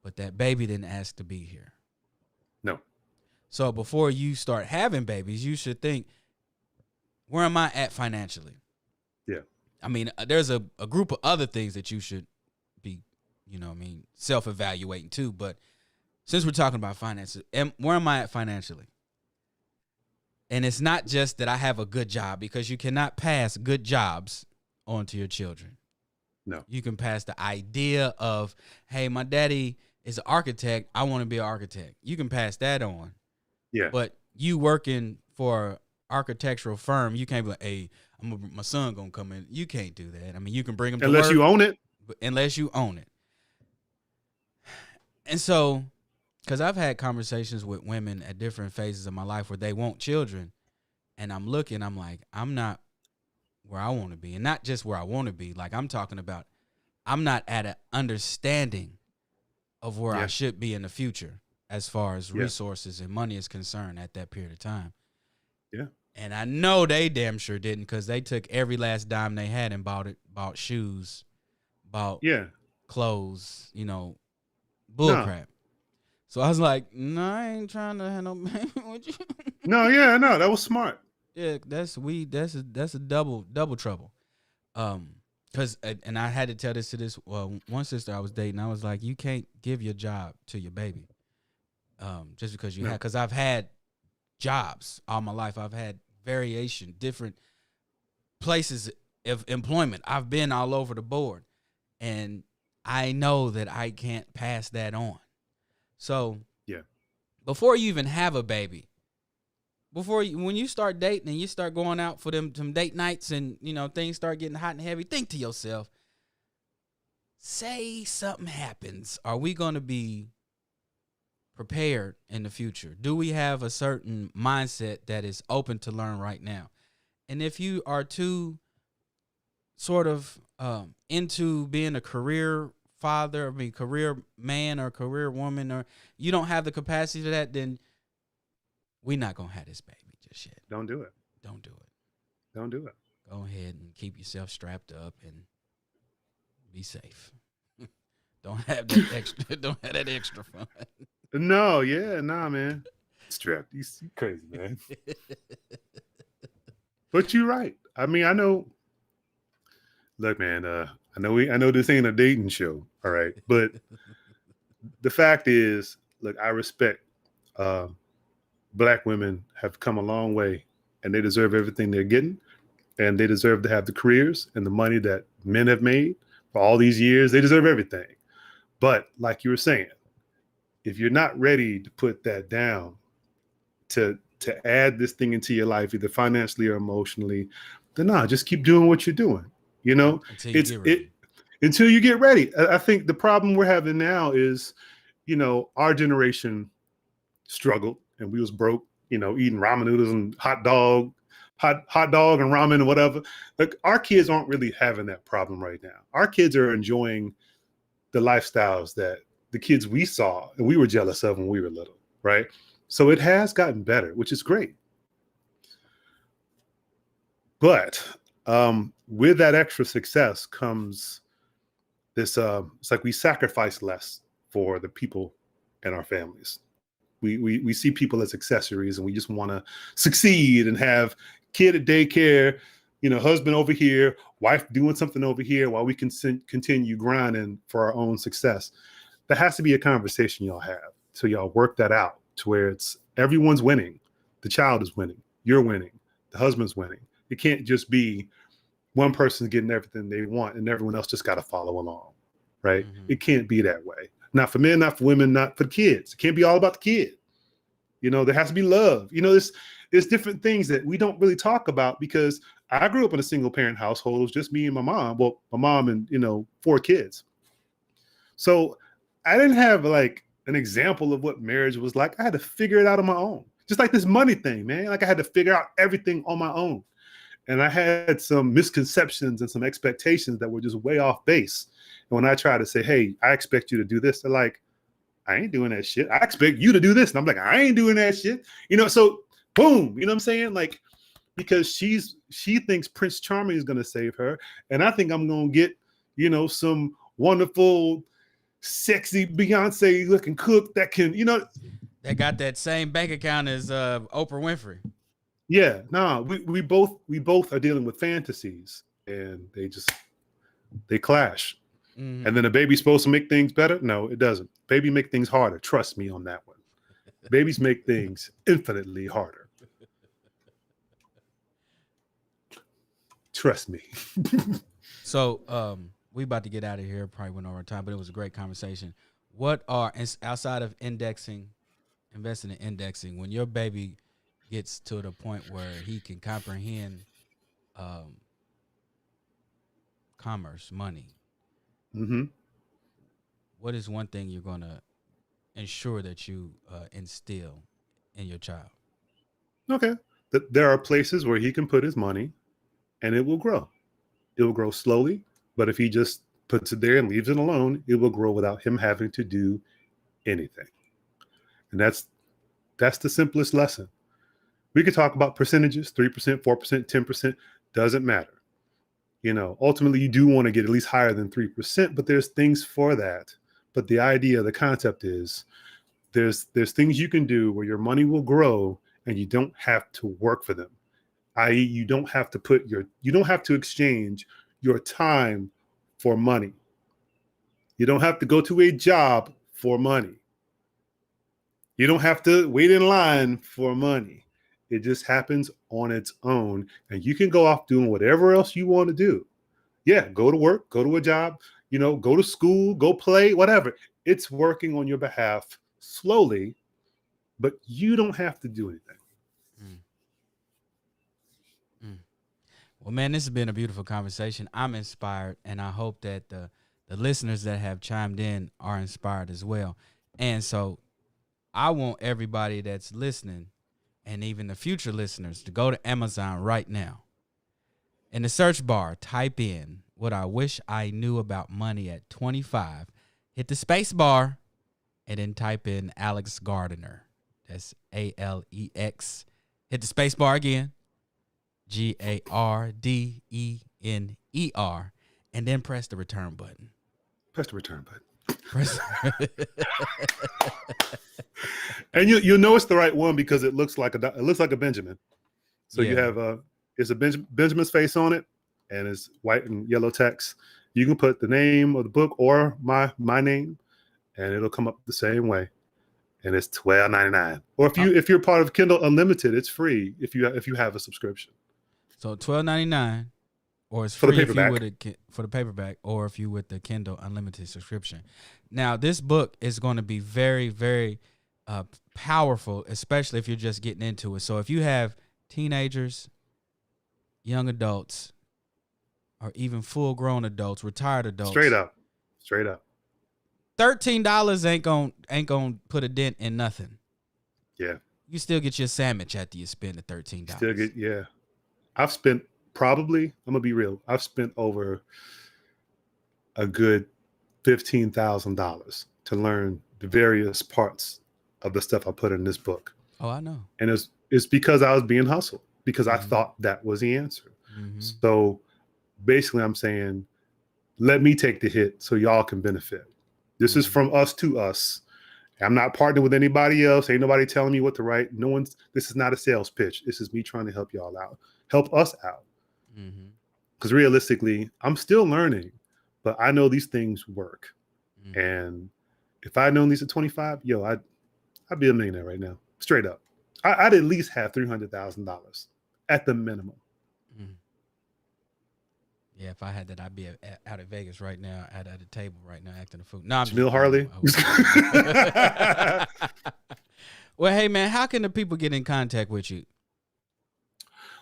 but that baby didn't ask to be here. No. So before you start having babies, you should think, where am I at financially? Yeah. I mean, there's a group of other things that you should be, self-evaluating too. But since we're talking about finances, where am I at financially? And it's not just that I have a good job, because you cannot pass good jobs on to your children. No. You can pass the idea of, hey, my daddy is an architect. I want to be an architect. You can pass that on. Yeah. But you working for an architectural firm, you can't be like, hey, my son going to come in. You can't do that. I mean, you can bring him to unless work, you own it. Unless you own it. And so, because I've had conversations with women at different phases of my life where they want children, and I'm like, I'm not where I want to be. And not just where I want to be. Like, I'm talking about, I'm not at an understanding of where I should be in the future as far as resources and money is concerned at that period of time. Yeah. And I know they damn sure didn't, because they took every last dime they had and bought shoes, bought clothes, bull crap. So I was like, no, I ain't trying to have no baby with you. No, that was smart. Yeah, that's a double trouble. Because and I had to tell this to this one sister I was dating. I was like, you can't give your job to your baby, just because you have. Because I've had jobs all my life. I've had variation, different places of employment. I've been all over the board, and I know that I can't pass that on. So before you even have a baby, when you start dating and you start going out for some date nights and, things start getting hot and heavy, think to yourself, say something happens. Are we going to be prepared in the future? Do we have a certain mindset that is open to learn right now? And if you are too sort of into being a career father, career man or career woman, or you don't have the capacity for that, then we're not going to have this baby just yet. Don't do it. Don't do it. Don't do it. Go ahead and keep yourself strapped up and be safe. Don't have that extra fun. No, man. Strapped. You crazy, man. But you're right. I mean, I know. Look, man, I know this ain't a dating show, all right? But the fact is, look, I respect Black women have come a long way, and they deserve everything they're getting, and they deserve to have the careers and the money that men have made for all these years. They deserve everything. But like you were saying, if you're not ready to put that down, to add this thing into your life, either financially or emotionally, then just keep doing what you're doing. Until you get ready. I think the problem we're having now is, our generation struggled and we was broke, eating ramen noodles and hot dog and ramen and whatever. Like, our kids aren't really having that problem right now. Our kids are enjoying the lifestyles that the kids we saw and we were jealous of when we were little, right? So it has gotten better, which is great. But with that extra success comes it's like we sacrifice less for the people in our families. We see people as accessories, and we just want to succeed and have kid at daycare, husband over here, wife doing something over here, while we can continue grinding for our own success. That has to be a conversation y'all have. So y'all work that out to where it's everyone's winning. The child is winning. You're winning. The husband's winning. It can't just be one person's getting everything they want and everyone else just got to follow along, right? Mm-hmm. It can't be that way. Not for men, not for women, not for kids. It can't be all about the kid. There has to be love. There's different things that we don't really talk about, because I grew up in a single parent household. It was just me and my mom. Well, my mom and, 4 kids. So I didn't have like an example of what marriage was like. I had to figure it out on my own. Just like this money thing, man. Like I had to figure out everything on my own. And I had some misconceptions and some expectations that were just way off base. And when I try to say, hey, I expect you to do this, they're like, I ain't doing that shit. I expect you to do this. And I'm like, I ain't doing that shit. So boom, you know what I'm saying? Like, because she thinks Prince Charming is going to save her. And I think I'm going to get, some wonderful, sexy Beyonce looking cook that can, that got that same bank account as Oprah Winfrey. Yeah, no, we both are dealing with fantasies, and they clash. Mm-hmm. And then a baby's supposed to make things better? No, it doesn't. Baby make things harder. Trust me on that one. Babies make things infinitely harder. Trust me. So we about to get out of here. Probably went over time, but it was a great conversation. What are, outside of investing in indexing, when your baby gets to the point where he can comprehend commerce, money, mm-hmm. What is one thing you're going to ensure that you instill in your child? Okay. There are places where he can put his money and it will grow. It will grow slowly, but if he just puts it there and leaves it alone, it will grow without him having to do anything. And that's the simplest lesson. We could talk about percentages, 3%, 4%, 10%, doesn't matter. Ultimately you do want to get at least higher than 3%, but there's things for that. But the idea, the concept is there's things you can do where your money will grow and you don't have to work for them. i.e., you don't have to exchange your time for money. You don't have to go to a job for money. You don't have to wait in line for money. It just happens on its own, and you can go off doing whatever else you want to do. Yeah, go to work, go to a job, go to school, go play, whatever. It's working on your behalf slowly, but you don't have to do anything. Well, man, this has been a beautiful conversation. I'm inspired, and I hope that the listeners that have chimed in are inspired as well. And so I want everybody that's listening, and even the future listeners, to go to Amazon right now. In the search bar, type in "What I Wish I Knew About Money at 25." Hit the space bar, and then type in Alex Gardner. That's ALEX. Hit the space bar again, GARDENER, and then press the return button. Press the return button. And you'll know it's the right one because it looks like a Benjamin. So yeah. You have it's a Benjamin's face on it, and it's white and yellow text. You can put the name of the book or my name, and it'll come up the same way. And it's $12.99. Or if you're part of Kindle Unlimited, it's free if you have a subscription. So $12.99, or it's free if you for the paperback, or if you with the Kindle Unlimited subscription. Now, this book is going to be very, very powerful, especially if you're just getting into it. So if you have teenagers, young adults, or even full-grown adults, retired adults, straight up, $13 ain't gonna put a dent in nothing. Yeah, you still get your sandwich after you spend the $13. Yeah. I've spent I'm gonna be real. I've spent over a good $15,000 to learn the various parts of the stuff I put in this book. Oh, I know. And it's because I was being hustled, because I thought that was the answer. Mm-hmm. So basically I'm saying let me take the hit so y'all can benefit. This is from us to us. I'm not partnering with anybody else. Ain't nobody telling me what to write. This is not a sales pitch. This is me trying to help y'all out, help us out. Because realistically, I'm still learning, but I know these things work. And if I'd known these at 25, I'd be a millionaire right now, straight up. I'd at least have $300,000 at the minimum. Yeah, if I had that, I'd be out at Vegas right now, at a table right now, acting a fool. No, I'm Jamil Harley. Well, hey man, how can the people get in contact with you?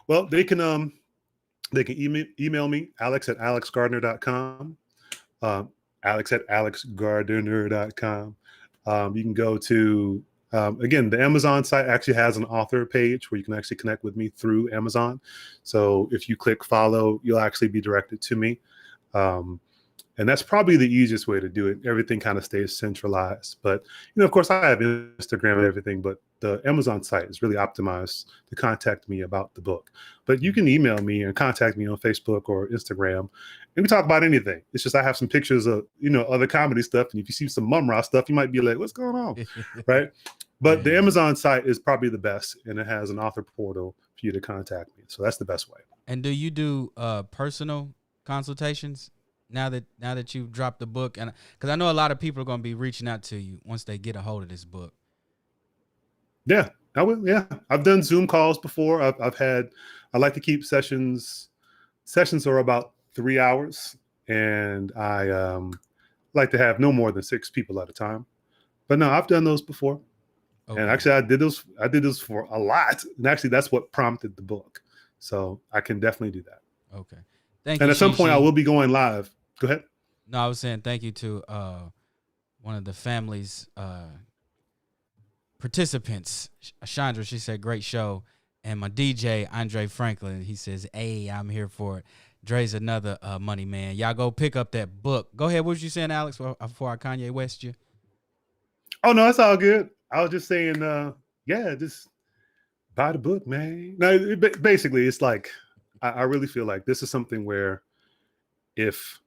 Well, they can email me, alex@alexgardner.com, alex@alexgardner.com. You can go to again, the Amazon site actually has an author page where you can actually connect with me through Amazon. So if you click follow, you'll actually be directed to me. And that's probably the easiest way to do it. Everything kind of stays centralized. But, of course, I have Instagram and everything, but the Amazon site is really optimized to contact me about the book. But you can email me and contact me on Facebook or Instagram, and we talk about anything. It's just I have some pictures of, other comedy stuff. And if you see some mum ra stuff, you might be like, what's going on? Right? But the Amazon site is probably the best, and it has an author portal for you to contact me. So that's the best way. And do you do personal consultations now that you've dropped the book? And because I know a lot of people are going to be reaching out to you once they get a hold of this book. Yeah, I will. Yeah, I've done Zoom calls before. I like to keep sessions are about 3 hours, and I like to have no more than 6 people at a time. But no, I've done those before. Okay. And actually, I did those for a lot. And actually, that's what prompted the book. So I can definitely do that. Okay. Thank you. And at some point, I will be going live. Go ahead. No, I was saying thank you to one of the family's participants, Chandra. She said, great show. And my DJ, Andre Franklin, he says, hey, I'm here for it. Dre's another money man. Y'all go pick up that book. Go ahead. What was you saying, Alex, before I Kanye West you? Oh, no, it's all good. I was just saying, just buy the book, man. No, basically, it's like, I really feel like this is something where if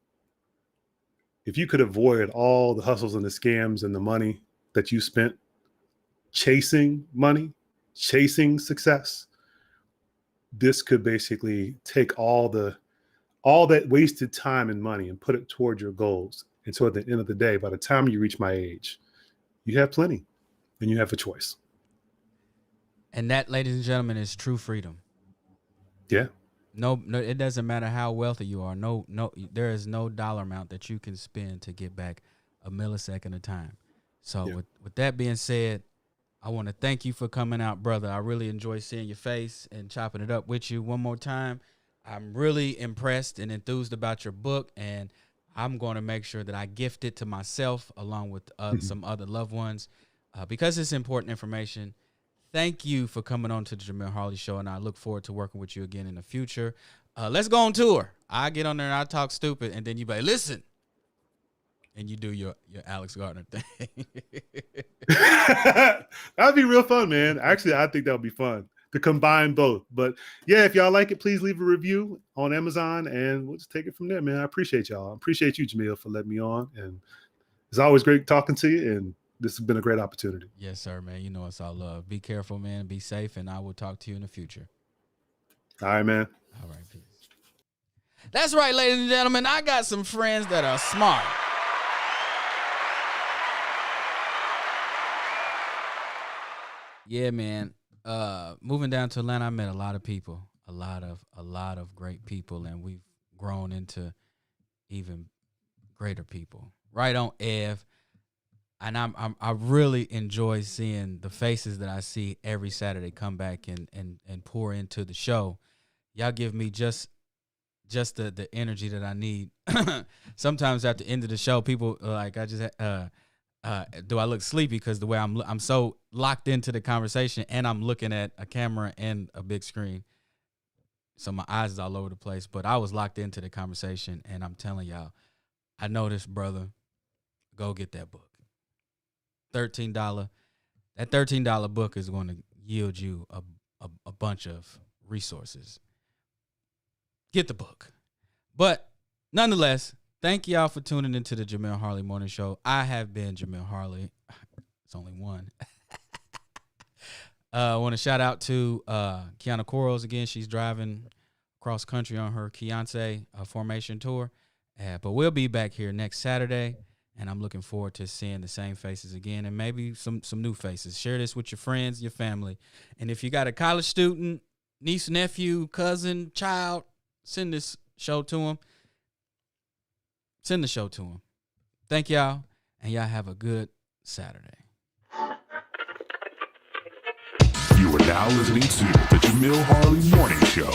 you could avoid all the hustles and the scams and the money that you spent chasing money, chasing success, this could basically take all that wasted time and money and put it toward your goals. And so at the end of the day, by the time you reach my age, you have plenty. And you have a choice. And that, ladies and gentlemen, is true freedom. Yeah. No, it doesn't matter how wealthy you are. No, there is no dollar amount that you can spend to get back a millisecond of time. So with that being said, I want to thank you for coming out, brother. I really enjoy seeing your face and chopping it up with you one more time. I'm really impressed and enthused about your book, and I'm going to make sure that I gift it to myself along with some other loved ones. Because it's important information. Thank you for coming on to the Jamil Harley Show, and I look forward to working with you again in the future. Let's go on tour. I get on there and I talk stupid, and then you be like, listen, and you do your Alex Gardner thing. That'd be real fun, man. Actually, I think that would be fun to combine both. But yeah, if y'all like it, please leave a review on Amazon, and we'll just take it from there, man. I appreciate y'all. I appreciate you, Jamil, for letting me on, and it's always great talking to you, and this has been a great opportunity. Yes, sir, man. You know it's all love. Be careful, man. Be safe, and I will talk to you in the future. All right, man. All right, peace. That's right, ladies and gentlemen. I got some friends that are smart. Yeah, man. Moving down to Atlanta, I met a lot of people, a lot of great people, and we've grown into even greater people. Right on, Ev. And I really enjoy seeing the faces that I see every Saturday come back and pour into the show. Y'all give me just the energy that I need. Sometimes at the end of the show, people are like, do I look sleepy? Because the way I'm so locked into the conversation, and I'm looking at a camera and a big screen, so my eyes is all over the place. But I was locked into the conversation, and I'm telling y'all, I know this, brother. Go get that book. $13. That $13 book is going to yield you a bunch of resources. Get the book. But nonetheless, Thank y'all for tuning into the Jamel Harley Morning Show. I have been Jamel Harley. It's only one. I want to shout out to Kiana Quarles again. She's driving cross country on her Keontae formation tour. But we'll be back here next Saturday, and I'm looking forward to seeing the same faces again and maybe some new faces. Share this with your friends, your family. And if you got a college student, niece, nephew, cousin, child, send this show to them. Send the show to them. Thank y'all, and y'all have a good Saturday. You are now listening to the Jamel Harley Morning Show.